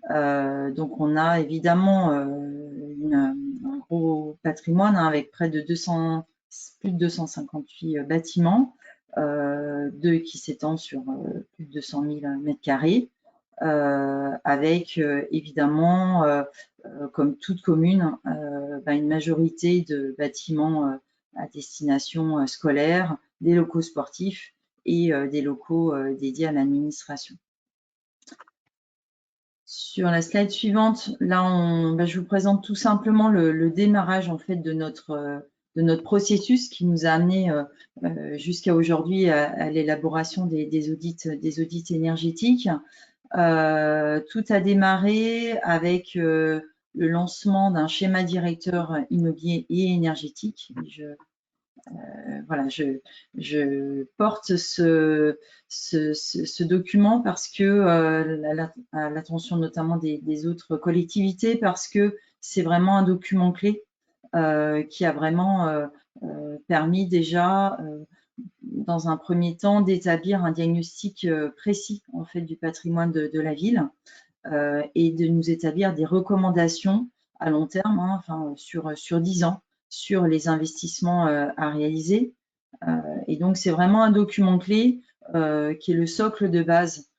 Donc, on a évidemment un gros patrimoine avec près de plus de 258 bâtiments, qui s'étend sur plus de 200 000 m², avec évidemment, comme toute commune, une majorité de bâtiments à destination scolaire, des locaux sportifs et des locaux dédiés à l'administration. Sur la slide suivante, là, je vous présente tout simplement le démarrage en fait de notre processus qui nous a amené jusqu'à aujourd'hui à l'élaboration des audits énergétiques. Tout a démarré avec le lancement d'un schéma directeur immobilier et énergétique. Je porte ce document parce que à l'attention notamment des autres collectivités, parce que c'est vraiment un document clé qui a vraiment permis déjà dans un premier temps d'établir un diagnostic précis en fait du patrimoine de la ville et de nous établir des recommandations à long terme, sur 10 ans, sur les investissements à réaliser. Et donc, c'est vraiment un document clé qui est le socle de base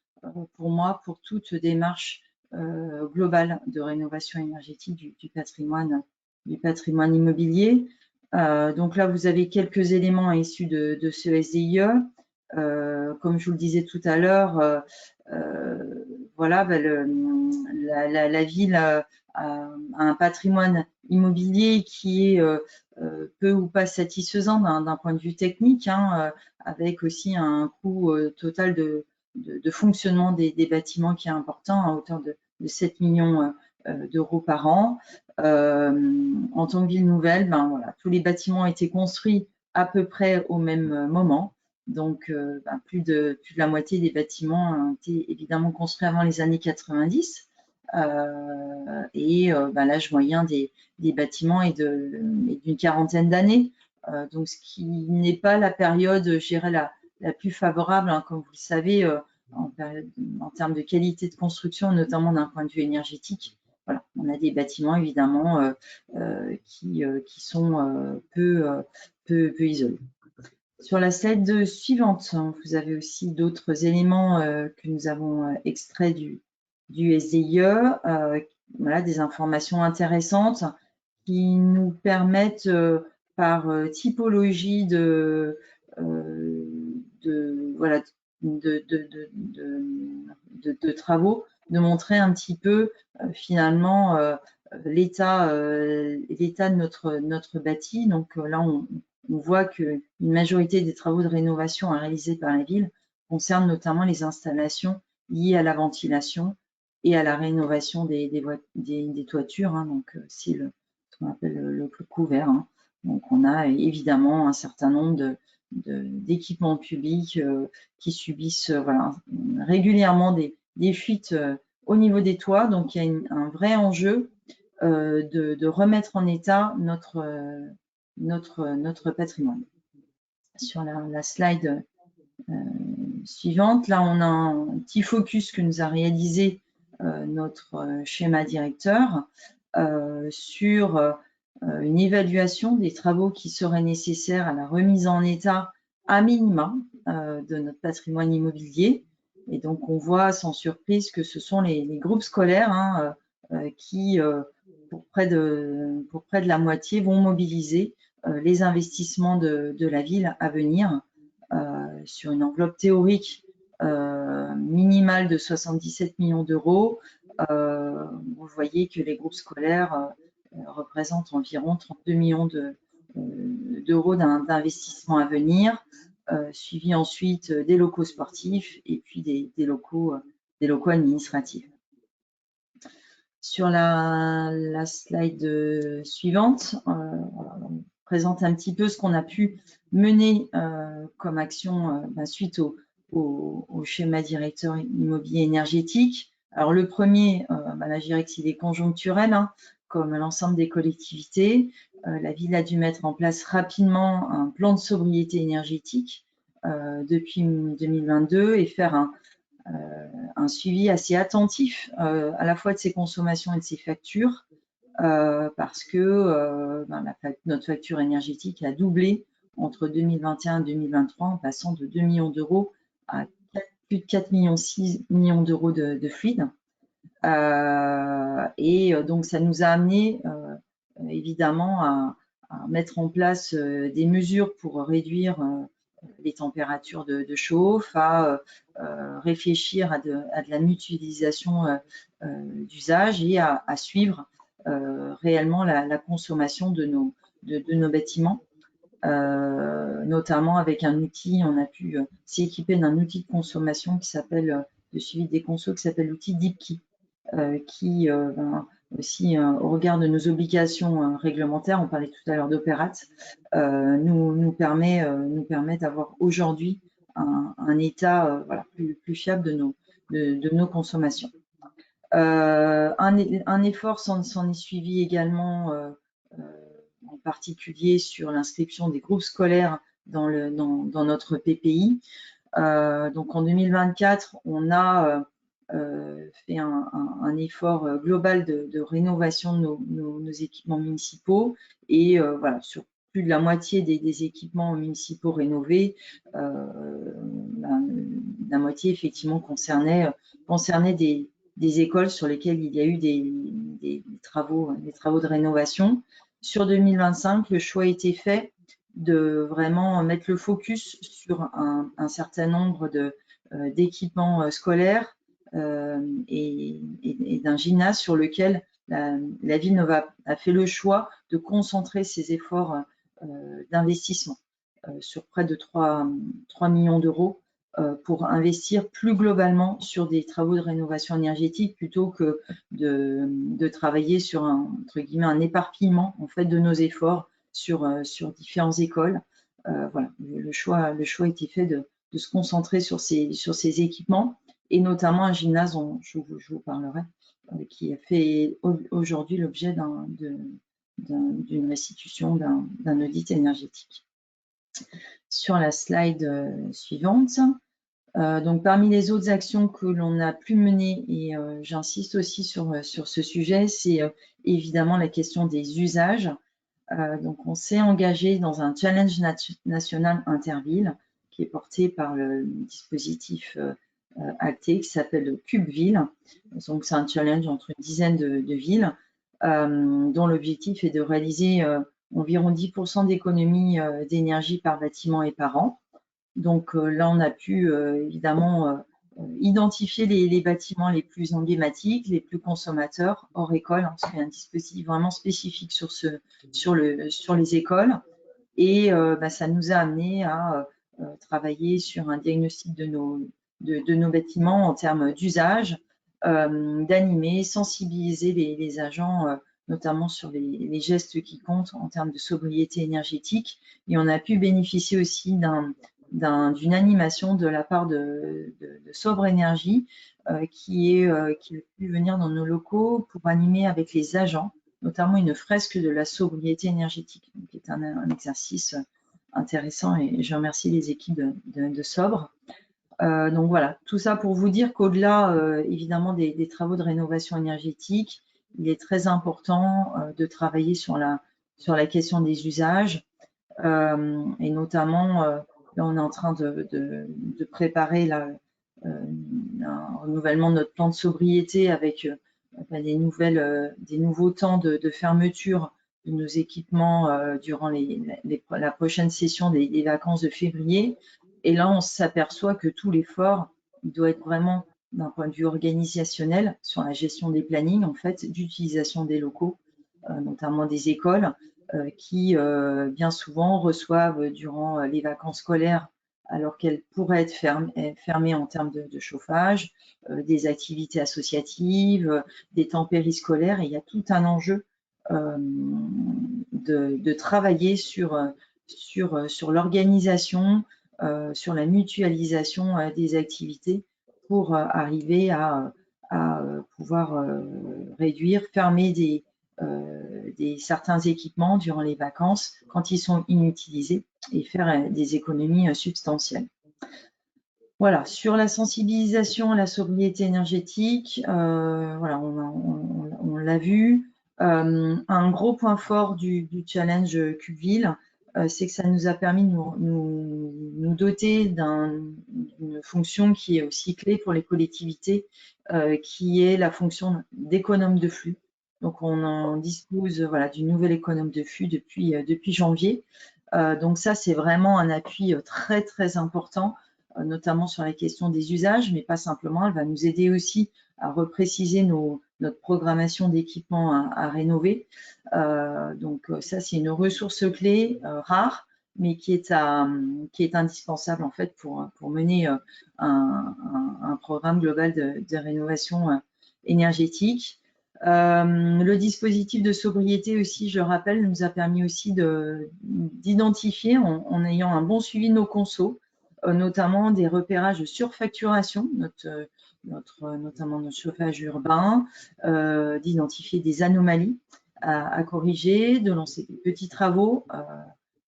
pour moi, pour toute démarche globale de rénovation énergétique du patrimoine immobilier. Donc là, vous avez quelques éléments issus de ce SDIE. Comme je vous le disais tout à l'heure, voilà, la ville a un patrimoine immobilier qui est peu ou pas satisfaisant d'un point de vue technique, avec aussi un coût total de fonctionnement des bâtiments qui est important, à hauteur de 7 millions d'euros par an. En tant que ville nouvelle, voilà, tous les bâtiments ont été construits à peu près au même moment. Donc, plus de la moitié des bâtiments ont été évidemment construits avant les années 90. Et l'âge moyen des bâtiments est d'une quarantaine d'années. Donc, ce qui n'est pas la période, je dirais, la plus favorable, comme vous le savez, en termes de qualité de construction, notamment d'un point de vue énergétique. Voilà, on a des bâtiments évidemment qui sont peu isolés. Sur la slide suivante, vous avez aussi d'autres éléments que nous avons extraits du SDIE, voilà, des informations intéressantes qui nous permettent par typologie de travaux de montrer un petit peu finalement l'état de notre bâti. Donc là, on voit qu'une majorité des travaux de rénovation réalisés par la ville concernent notamment les installations liées à la ventilation et à la rénovation des toitures, donc ce qu'on appelle le couvert. Donc on a évidemment un certain nombre d'équipements publics qui subissent régulièrement des fuites au niveau des toits. Donc il y a un vrai enjeu de remettre en état notre patrimoine. Sur la slide suivante, là on a un petit focus que nous a réalisé notre schéma directeur sur une évaluation des travaux qui seraient nécessaires à la remise en état à minima de notre patrimoine immobilier. Et donc on voit sans surprise que ce sont les groupes scolaires qui, pour près de la moitié, vont mobiliser les investissements de la ville à venir sur une enveloppe théorique minimale de 77 millions d'euros. Vous voyez que les groupes scolaires représentent environ 32 millions d'euros d'investissement à venir, suivi ensuite des locaux sportifs et puis des locaux administratifs. Sur la slide suivante, on présente un petit peu ce qu'on a pu mener comme action suite au schéma directeur immobilier énergétique. Alors le premier, là, je dirais que c'est conjoncturel, comme l'ensemble des collectivités. La ville a dû mettre en place rapidement un plan de sobriété énergétique depuis 2022 et faire un suivi assez attentif à la fois de ses consommations et de ses factures, parce que notre facture énergétique a doublé entre 2021 et 2023, en passant de 2 millions d'euros à plus de 4,6 millions d'euros de fluide. Et donc, ça nous a amené évidemment à mettre en place des mesures pour réduire les températures de chauffe, à réfléchir à de la mutualisation d'usage et à suivre réellement la consommation de nos bâtiments. Notamment avec un outil, on a pu s'équiper d'un outil de consommation qui s'appelle, de suivi des consos, qui s'appelle l'outil DeepKey, qui aussi, au regard de nos obligations réglementaires, on parlait tout à l'heure d'Opérate, nous permet d'avoir aujourd'hui un état voilà, plus fiable de nos consommations. Un effort s'en est suivi également, en particulier sur l'inscription des groupes scolaires dans notre PPI. Donc en 2024, on a fait un effort global de rénovation de nos équipements municipaux et voilà, sur plus de la moitié des équipements municipaux rénovés, la moitié effectivement concernait des écoles sur lesquelles il y a eu des travaux de rénovation. Sur 2025, le choix a été fait de vraiment mettre le focus sur un certain nombre d'équipements scolaires et d'un gymnase sur lequel la ville a fait le choix de concentrer ses efforts d'investissement sur près de 3 millions d'euros pour investir plus globalement sur des travaux de rénovation énergétique plutôt que de travailler sur entre guillemets, un éparpillement en fait, de nos efforts sur différentes écoles. Voilà, le choix a été fait de se concentrer sur ces équipements et notamment un gymnase dont je vous parlerai, qui a fait aujourd'hui l'objet d'une restitution d'un audit énergétique. Sur la slide suivante, donc parmi les autres actions que l'on a pu mener, et j'insiste aussi sur ce sujet, c'est évidemment la question des usages. Donc on s'est engagé dans un challenge national interville qui est porté par le dispositif ACTE qui s'appelle CubeVille. Donc c'est un challenge entre une dizaine de villes dont l'objectif est de réaliser environ 10% d'économie d'énergie par bâtiment et par an. Donc là, on a pu évidemment identifier les bâtiments les plus emblématiques, les plus consommateurs hors école, hein, parce qu'il y a un dispositif vraiment spécifique sur les écoles. Et ça nous a amené à travailler sur un diagnostic de nos bâtiments en termes d'usage, d'animer, sensibiliser les agents notamment sur les gestes qui comptent en termes de sobriété énergétique. Et on a pu bénéficier aussi d'une animation de la part de Sobre Énergie qui a pu venir dans nos locaux pour animer avec les agents, notamment une fresque de la sobriété énergétique, qui est un exercice intéressant et je remercie les équipes de Sobre. Donc voilà, tout ça pour vous dire qu'au-delà évidemment des travaux de rénovation énergétique, il est très important de travailler sur la question des usages et notamment là on est en train de préparer un renouvellement de notre plan de sobriété avec des nouveaux temps de fermeture de nos équipements durant la prochaine session des vacances de février. Et là, on s'aperçoit que tout l'effort doit être vraiment, d'un point de vue organisationnel, sur la gestion des plannings, en fait, d'utilisation des locaux, notamment des écoles, qui bien souvent reçoivent durant les vacances scolaires, alors qu'elles pourraient être fermées en termes de chauffage, des activités associatives, des temps périscolaires. Et il y a tout un enjeu de travailler sur l'organisation, sur la mutualisation des activités pour arriver à pouvoir réduire, fermer certains équipements durant les vacances quand ils sont inutilisés et faire des économies substantielles. Voilà, sur la sensibilisation à la sobriété énergétique, voilà, on l'a vu. Un gros point fort du challenge CubeVille, c'est que ça nous a permis de nous doter d'une fonction qui est aussi clé pour les collectivités, qui est la fonction d'économe de flux. Donc, on en dispose voilà, d'une nouvelle économe de flux depuis janvier. Donc ça, c'est vraiment un appui très, très important, notamment sur la question des usages, mais pas simplement. Elle va nous aider aussi à repréciser notre programmation d'équipements à rénover. Donc ça, c'est une ressource clé rare, mais qui est indispensable en fait pour mener un programme global de rénovation énergétique. Le dispositif de sobriété aussi, je rappelle, nous a permis aussi d'identifier, en ayant un bon suivi de nos consos, notamment des repérages de surfacturation, notamment notre chauffage urbain, d'identifier des anomalies à corriger, de lancer des petits travaux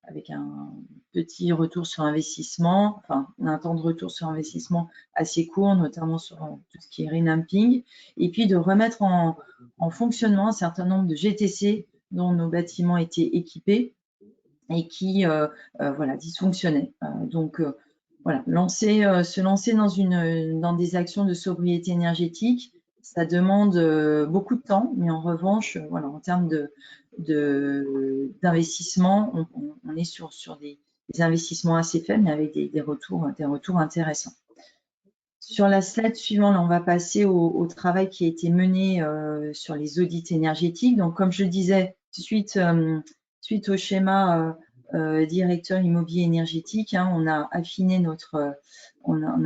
avec un petit retour sur investissement, enfin un temps de retour sur investissement assez court, notamment sur tout ce qui est renumping, et puis de remettre en fonctionnement un certain nombre de GTC dont nos bâtiments étaient équipés et qui voilà, dysfonctionnaient. Donc voilà, se lancer dans des actions de sobriété énergétique, ça demande beaucoup de temps, mais en revanche, voilà, en termes d'investissement, on est sur des investissements assez faibles, mais avec des retours intéressants. Sur la slide suivante, là, on va passer au travail qui a été mené sur les audits énergétiques. Donc, comme je le disais, suite au schéma directeur immobilier énergétique, hein, on a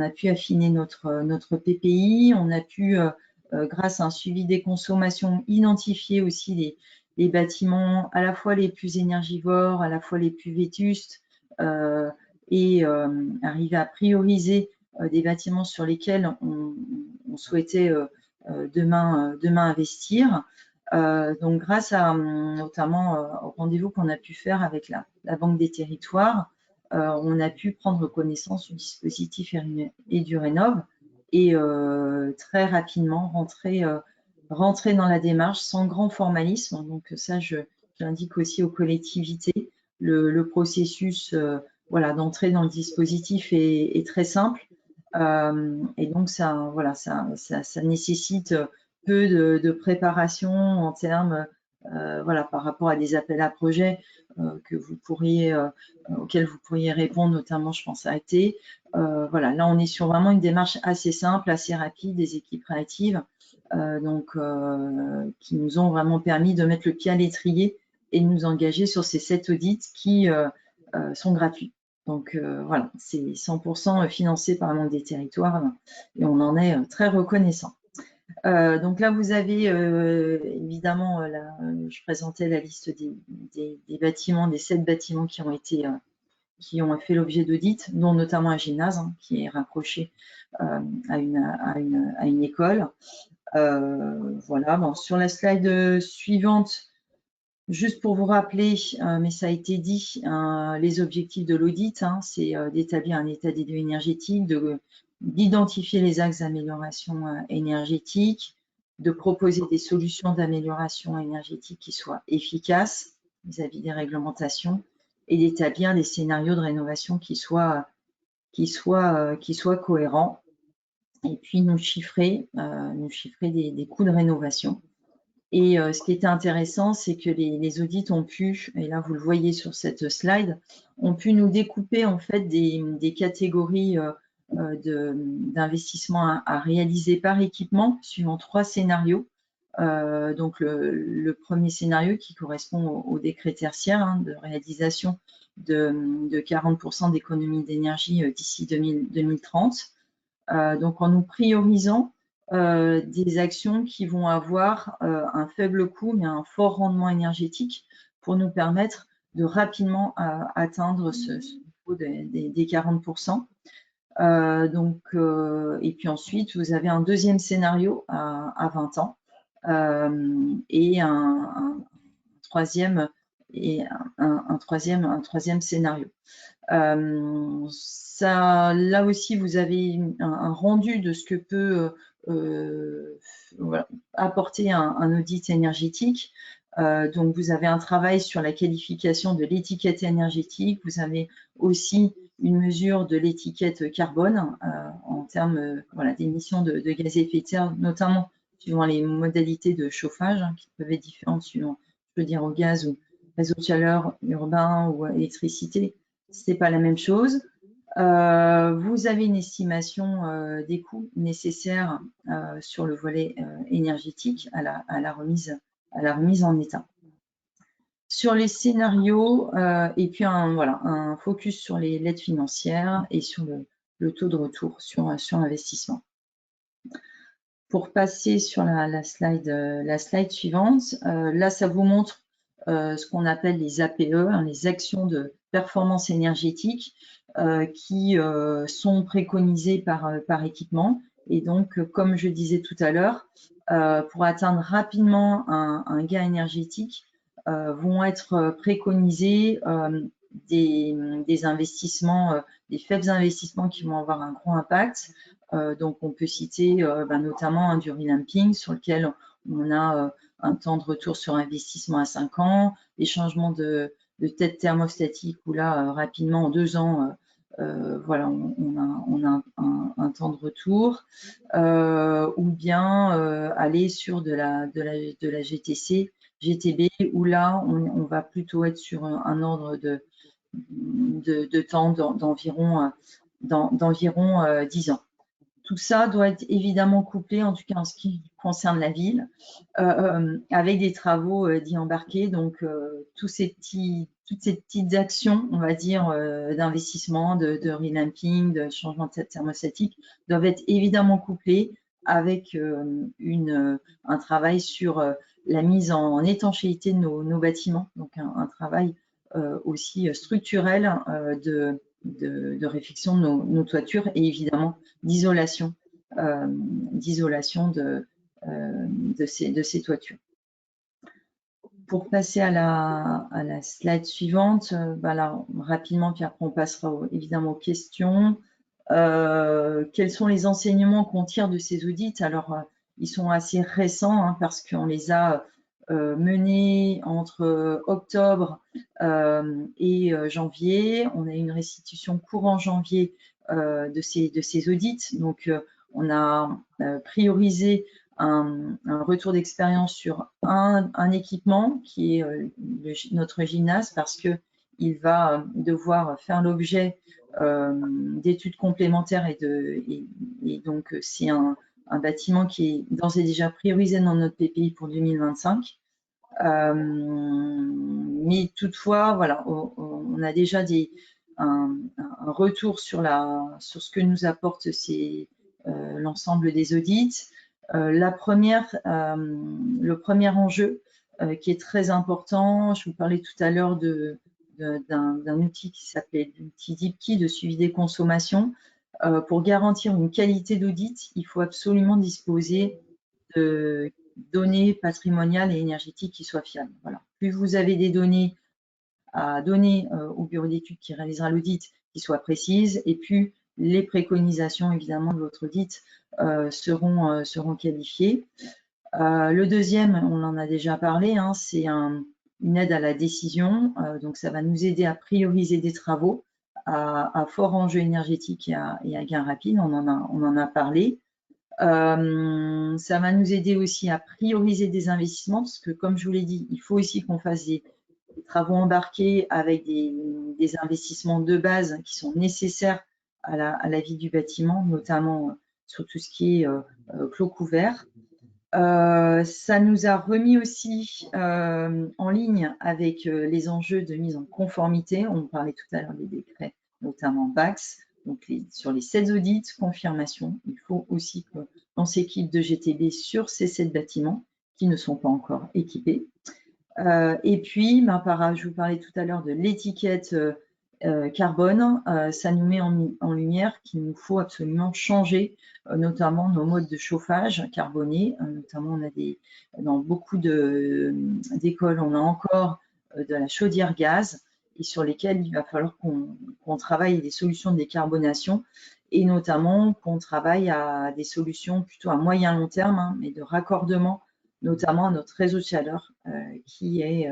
pu affiner notre PPI, on a pu, grâce à un suivi des consommations, identifier aussi les bâtiments à la fois les plus énergivores, à la fois les plus vétustes, et arriver à prioriser des bâtiments sur lesquels on souhaitait demain investir. Donc, grâce notamment au rendez-vous qu'on a pu faire avec la Banque des Territoires, on a pu prendre connaissance du dispositif et du Rénov' et très rapidement rentrer dans la démarche sans grand formalisme. Donc ça, j'indique aussi aux collectivités, le processus voilà, d'entrer dans le dispositif est très simple. Et donc, ça nécessite peu de préparation en termes, voilà, par rapport à des appels à projets auxquels vous pourriez répondre, notamment, je pense, à AT. Voilà, là, on est sur vraiment une démarche assez simple, assez rapide, des équipes réactives, qui nous ont vraiment permis de mettre le pied à l'étrier et de nous engager sur ces 7 audits qui sont gratuits. Donc voilà, c'est 100% financé par la Banque des Territoires et on en est très reconnaissant. Donc là, vous avez évidemment, je présentais la liste des bâtiments, des 7 bâtiments qui ont fait l'objet d'audit, dont notamment un gymnase qui est raccroché à une école. Voilà, bon, sur la slide suivante, juste pour vous rappeler, mais ça a été dit, les objectifs de l'audit, c'est d'établir un état des lieux énergétiques, d'identifier les axes d'amélioration énergétique, de proposer des solutions d'amélioration énergétique qui soient efficaces vis-à-vis des réglementations et d'établir des scénarios de rénovation qui soient cohérents. Et puis nous chiffrer des coûts de rénovation. Et ce qui était intéressant, c'est que les audits ont pu, et là vous le voyez sur cette slide, ont pu nous découper en fait des catégories d'investissement à réaliser par équipement suivant 3 scénarios. Donc le premier scénario qui correspond au décret tertiaire de réalisation de 40% d'économie d'énergie d'ici 2030. Donc en nous priorisant des actions qui vont avoir un faible coût mais un fort rendement énergétique pour nous permettre de rapidement atteindre ce niveau des 40%. Et puis ensuite, vous avez un deuxième scénario à 20 ans et un troisième scénario. Là aussi, vous avez un rendu de ce que peut voilà, apporter un audit énergétique. Donc, vous avez un travail sur la qualification de l'étiquette énergétique. Vous avez aussi une mesure de l'étiquette carbone en termes voilà, d'émissions de gaz à effet de serre, notamment suivant les modalités de chauffage qui peuvent être différentes suivant, je veux dire, au gaz ou réseau de chaleur urbain ou à électricité. Ce n'est pas la même chose. Vous avez une estimation des coûts nécessaires sur le volet énergétique à la remise en état. Sur les scénarios, et puis un focus sur les aides financières et sur le taux de retour sur investissement. Pour passer sur la slide suivante, là, ça vous montre ce qu'on appelle les APE, les actions de performance énergétique, qui sont préconisées par équipement. Et donc, comme je disais tout à l'heure, pour atteindre rapidement un gain énergétique, vont être préconisés des investissements, des faibles investissements qui vont avoir un gros impact. Donc, on peut citer notamment du relamping sur lequel on a un temps de retour sur investissement à 5 ans, les changements de tête thermostatique où là, rapidement, en 2 ans, voilà, on a un temps de retour, ou bien aller sur de la GTC, GTB, où là, on va plutôt être sur un ordre de temps d'environ 10 ans. Tout ça doit être évidemment couplé, en tout cas en ce qui concerne la ville, avec des travaux dits embarqués. Donc, toutes ces petites actions, on va dire, d'investissement, de relamping, de changement de tête thermostatique, doivent être évidemment couplées avec un travail sur la mise en étanchéité de nos bâtiments. Donc, un travail aussi structurel de réfection de nos toitures et évidemment d'isolation de ces toitures. Pour passer à la slide suivante, là, rapidement, puis après on passera évidemment aux questions. Quels sont les enseignements qu'on tire de ces audits? Alors, ils sont assez récents parce qu'on les a menés entre octobre et janvier. On a une restitution courant janvier de ces audits. Donc, on a priorisé un retour d'expérience sur un équipement qui est notre gymnase parce qu'il va devoir faire l'objet d'études complémentaires et donc c'est un bâtiment qui est d'ores et déjà priorisé dans notre PPI pour 2025. Mais toutefois, voilà, on a déjà un retour sur ce que nous apporte l'ensemble des audits. Le premier enjeu qui est très important, je vous parlais tout à l'heure d'un outil qui s'appelle l'outil DeepKey de suivi des consommations. Pour garantir une qualité d'audit, il faut absolument disposer de données patrimoniales et énergétiques qui soient fiables. Voilà. Plus vous avez des données à donner au bureau d'études qui réalisera l'audit qui soient précises, et plus les préconisations évidemment de votre audit seront qualifiées. Le deuxième, on en a déjà parlé, c'est une aide à la décision. Donc, ça va nous aider à prioriser des travaux à fort enjeu énergétique et à gain rapide. On en a parlé. Ça va nous aider aussi à prioriser des investissements parce que, comme je vous l'ai dit, il faut aussi qu'on fasse des travaux embarqués avec des investissements de base qui sont nécessaires à la vie du bâtiment, notamment sur tout ce qui est clos couvert. Ça nous a remis aussi en ligne avec les enjeux de mise en conformité. On parlait tout à l'heure des décrets, notamment BACS. Donc, sur les 7 audits, confirmation, il faut aussi qu'on s'équipe de GTB sur ces 7 bâtiments qui ne sont pas encore équipés. Et puis, je vous parlais tout à l'heure de l'étiquette carbone. Ça nous met en lumière qu'il nous faut absolument changer notamment nos modes de chauffage carboné. Notamment, dans beaucoup d'écoles, on a encore de la chaudière gaz et sur lesquelles il va falloir qu'on travaille des solutions de décarbonation et notamment qu'on travaille à des solutions plutôt à moyen long terme, mais de raccordement notamment à notre réseau de chaleur qui est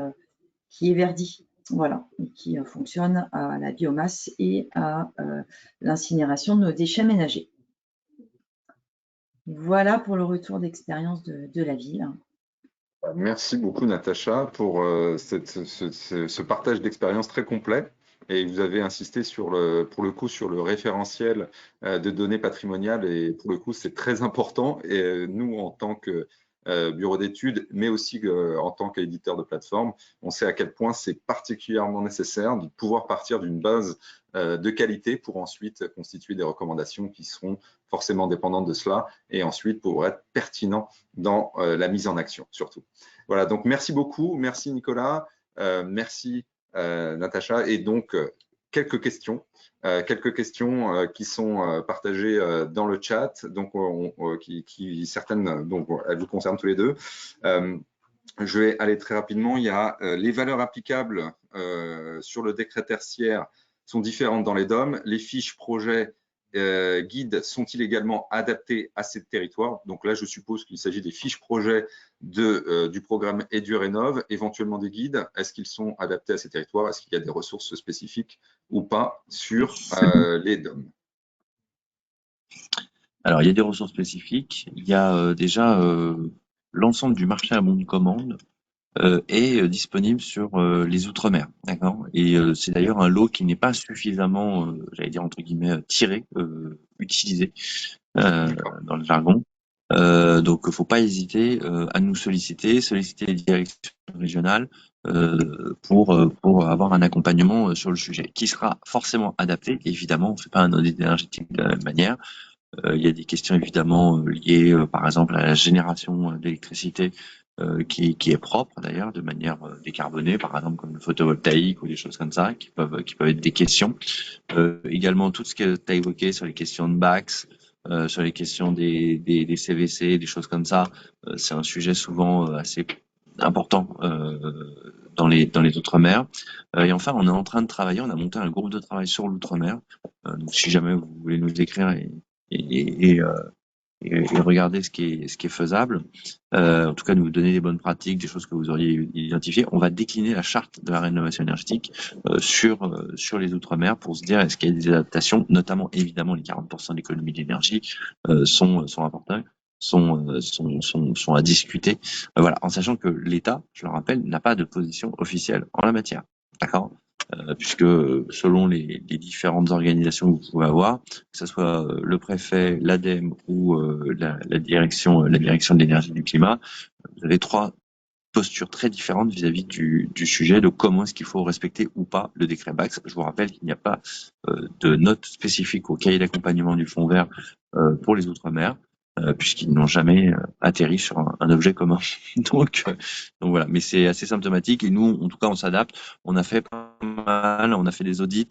Verdi, voilà, et qui fonctionne à la biomasse et à l'incinération de nos déchets ménagers. Voilà pour le retour d'expérience de la ville. Merci beaucoup, Natacha, pour ce partage d'expérience très complet. Et vous avez insisté pour le coup sur le référentiel de données patrimoniales. Et pour le coup, c'est très important. Et nous, en tant que bureau d'études, mais aussi en tant qu'éditeur de plateforme, on sait à quel point c'est particulièrement nécessaire de pouvoir partir d'une base de qualité pour ensuite constituer des recommandations qui seront forcément dépendantes de cela et ensuite pour être pertinent dans la mise en action surtout. Voilà, donc merci beaucoup, merci Nicolas, merci Natacha, et donc quelques questions qui sont partagées dans le chat, donc certaines, donc elles vous concernent tous les deux. Je vais aller très rapidement. Il y a les valeurs applicables sur le décret tertiaire sont différentes dans les DOM. Les fiches projets guides sont-ils également adaptés à ces territoires? Donc là, je suppose qu'il s'agit des fiches projets du programme EduRénov, éventuellement des guides. Est-ce qu'ils sont adaptés à ces territoires? Est-ce qu'il y a des ressources spécifiques ou pas sur les DOM? Alors, il y a des ressources spécifiques. Il y a déjà l'ensemble du marché à bon de commande est disponible sur les Outre-mer, d'accord. Et c'est d'ailleurs un lot qui n'est pas suffisamment, j'allais dire entre guillemets, tiré, utilisé dans le jargon. Donc, faut pas hésiter à nous solliciter les directions régionales pour avoir un accompagnement sur le sujet, qui sera forcément adapté. Évidemment, on fait pas un audit énergétique de la même manière. Il y a des questions évidemment liées, par exemple, à la génération d'électricité qui est propre d'ailleurs, de manière décarbonée, par exemple comme le photovoltaïque ou des choses comme ça, qui peuvent être des questions. Également tout ce que tu as évoqué sur les questions de BACS, sur les questions des CVC, des choses comme ça, c'est un sujet souvent assez important dans les Outre-mer. Et enfin, on est en train de travailler, on a monté un groupe de travail sur l'Outre-mer. Donc si jamais vous voulez nous écrire et regarder ce qui est faisable. En tout cas, nous donner des bonnes pratiques, des choses que vous auriez identifiées. On va décliner la charte de la rénovation énergétique sur les Outre-mer pour se dire est-ce qu'il y a des adaptations, notamment évidemment les 40% d'économie d'énergie sont importants. Sont à discuter. Voilà, en sachant que l'État, je le rappelle, n'a pas de position officielle en la matière. D'accord? Puisque selon les différentes organisations que vous pouvez avoir, que ce soit le préfet, l'ADEME ou la direction de l'énergie et du climat, vous avez trois postures très différentes vis-à-vis du sujet de comment est-ce qu'il faut respecter ou pas le décret BACS. Je vous rappelle qu'il n'y a pas de note spécifique au cahier d'accompagnement du Fonds vert pour les Outre-mer. Puisqu'ils n'ont jamais atterri sur un objet commun. Donc voilà, mais c'est assez symptomatique et nous, en tout cas, on s'adapte. On a fait pas mal, on a fait des audits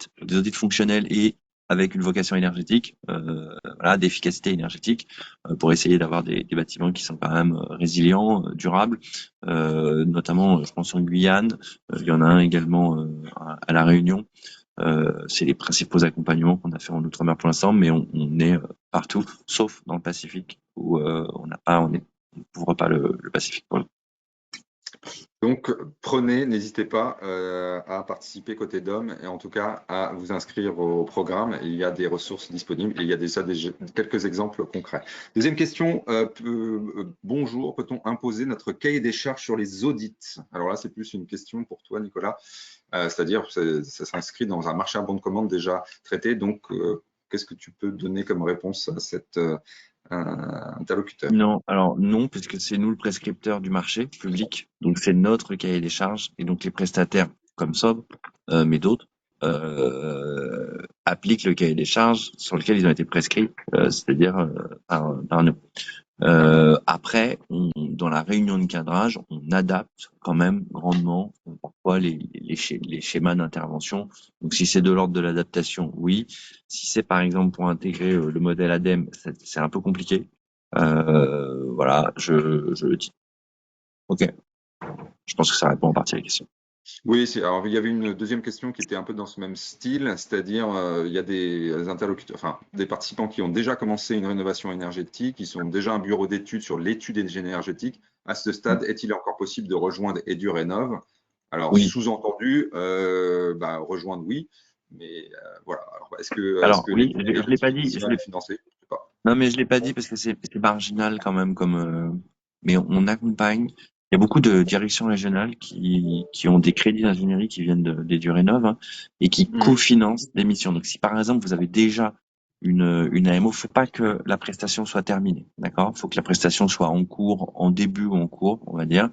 fonctionnels et avec une vocation énergétique, voilà, d'efficacité énergétique, pour essayer d'avoir des bâtiments qui sont quand même résilients, durables. Notamment, je pense en Guyane, il y en a un également à La Réunion. C'est les principaux accompagnements qu'on a fait en Outre-mer pour l'instant, mais on est partout, sauf dans le Pacifique, où on ne couvre pas le Pacifique pour le coup. Donc, n'hésitez pas à participer côté DOM et en tout cas à vous inscrire au programme. Il y a des ressources disponibles et il y a déjà quelques exemples concrets. Deuxième question, bonjour, peut-on imposer notre cahier des charges sur les audits? Alors là, c'est plus une question pour toi, Nicolas, c'est-à-dire ça s'inscrit dans un marché à bon de commande déjà traité. Donc, qu'est-ce que tu peux donner comme réponse à cet interlocuteur? Non, alors non, puisque c'est nous le prescripteur du marché public, donc c'est notre cahier des charges, et donc les prestataires comme Sob, mais d'autres, appliquent le cahier des charges sur lequel ils ont été prescrits, c'est-à-dire par nous. Après, dans la réunion de cadrage, on adapte quand même grandement parfois les schémas d'intervention. Donc, si c'est de l'ordre de l'adaptation, oui. Si c'est par exemple pour intégrer le modèle ADEME, c'est un peu compliqué. Voilà, je le dis. Ok. Je pense que ça répond en partie à la question. Oui, alors il y avait une deuxième question qui était un peu dans ce même style, c'est-à-dire il y a des interlocuteurs, enfin des participants qui ont déjà commencé une rénovation énergétique, qui sont déjà un bureau d'études sur l'étude énergétique. à ce stade, est-il encore possible de rejoindre EduRénov? Alors, Oui. sous-entendu, rejoindre, oui, mais voilà. Alors, est-ce Alors que les oui, je l'ai pas dit, initiales est financée? Je sais pas. non mais je l'ai pas dit parce que c'est marginal quand même mais on accompagne. Il y a beaucoup de directions régionales qui ont des crédits d'ingénierie qui viennent d'EduRénov, hein, et qui cofinancent des missions. Donc si par exemple vous avez déjà une AMO, faut pas que la prestation soit terminée, d'accord? Faut que la prestation soit en cours, en début ou en cours, on va dire.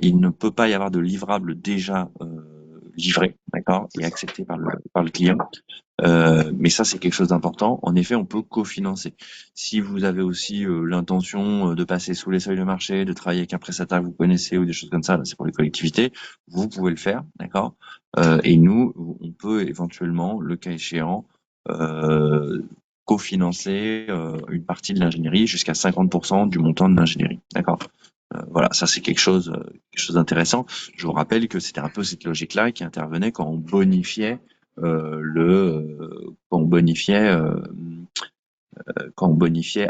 Il ne peut pas y avoir de livrable déjà livré, d'accord, et accepté par le client. Mais ça, c'est quelque chose d'important. En effet, on peut cofinancer. Si vous avez aussi l'intention de passer sous les seuils de marché, de travailler avec un prestataire que vous connaissez ou des choses comme ça, là, c'est pour les collectivités, vous pouvez le faire, d'accord. Et nous, on peut éventuellement, le cas échéant, cofinancer une partie de l'ingénierie jusqu'à 50% du montant de l'ingénierie, d'accord. Voilà, ça c'est quelque chose d'intéressant. Je vous rappelle que c'était un peu cette logique-là qui intervenait quand on bonifiait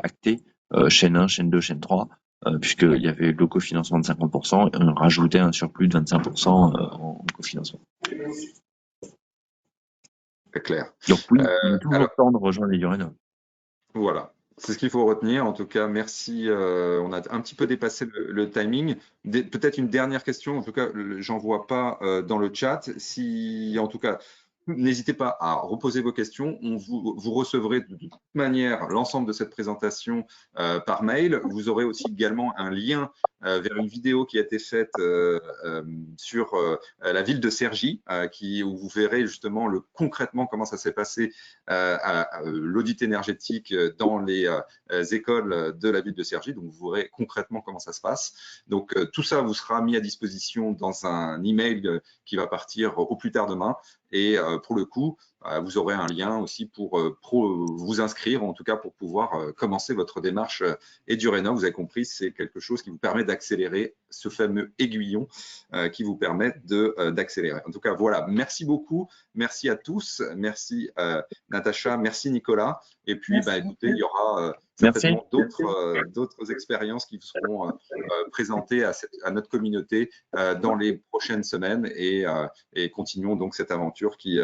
acté chaîne 1, chaîne 2, chaîne 3, puisqu'il y avait le cofinancement de 50%, et on rajoutait un surplus de 25% en cofinancement. C'est clair. Donc oui, il est toujours Alors, temps de rejoindre les EduRénov. voilà, c'est ce qu'il faut retenir. En tout cas, merci. On a un petit peu dépassé le timing. Peut-être une dernière question. En tout cas, j'en vois pas dans le chat. Si, en tout cas, n'hésitez pas à reposer vos questions. Vous recevrez de toute manière l'ensemble de cette présentation par mail. Vous aurez aussi également un lien vers une vidéo qui a été faite sur la ville de Cergy, où vous verrez justement concrètement comment ça s'est passé l'audit énergétique dans les écoles de la ville de Cergy. Donc, vous verrez concrètement comment ça se passe. Donc, tout ça vous sera mis à disposition dans un email qui va partir au plus tard demain. Et pour le coup, vous aurez un lien aussi pour vous inscrire, en tout cas pour pouvoir commencer votre démarche EduRénov. Vous avez compris, c'est quelque chose qui vous permet d'accélérer, ce fameux aiguillon qui vous permet d'accélérer. En tout cas, voilà, merci beaucoup. Merci à tous. Merci Natacha, merci Nicolas. Et puis, écoutez, il y aura certainement d'autres expériences qui seront présentées à notre communauté dans les prochaines semaines et continuons donc cette aventure qui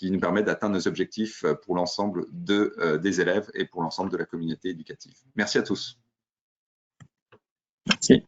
nous permet d'atteindre nos objectifs pour l'ensemble des élèves et pour l'ensemble de la communauté éducative. Merci à tous. Merci.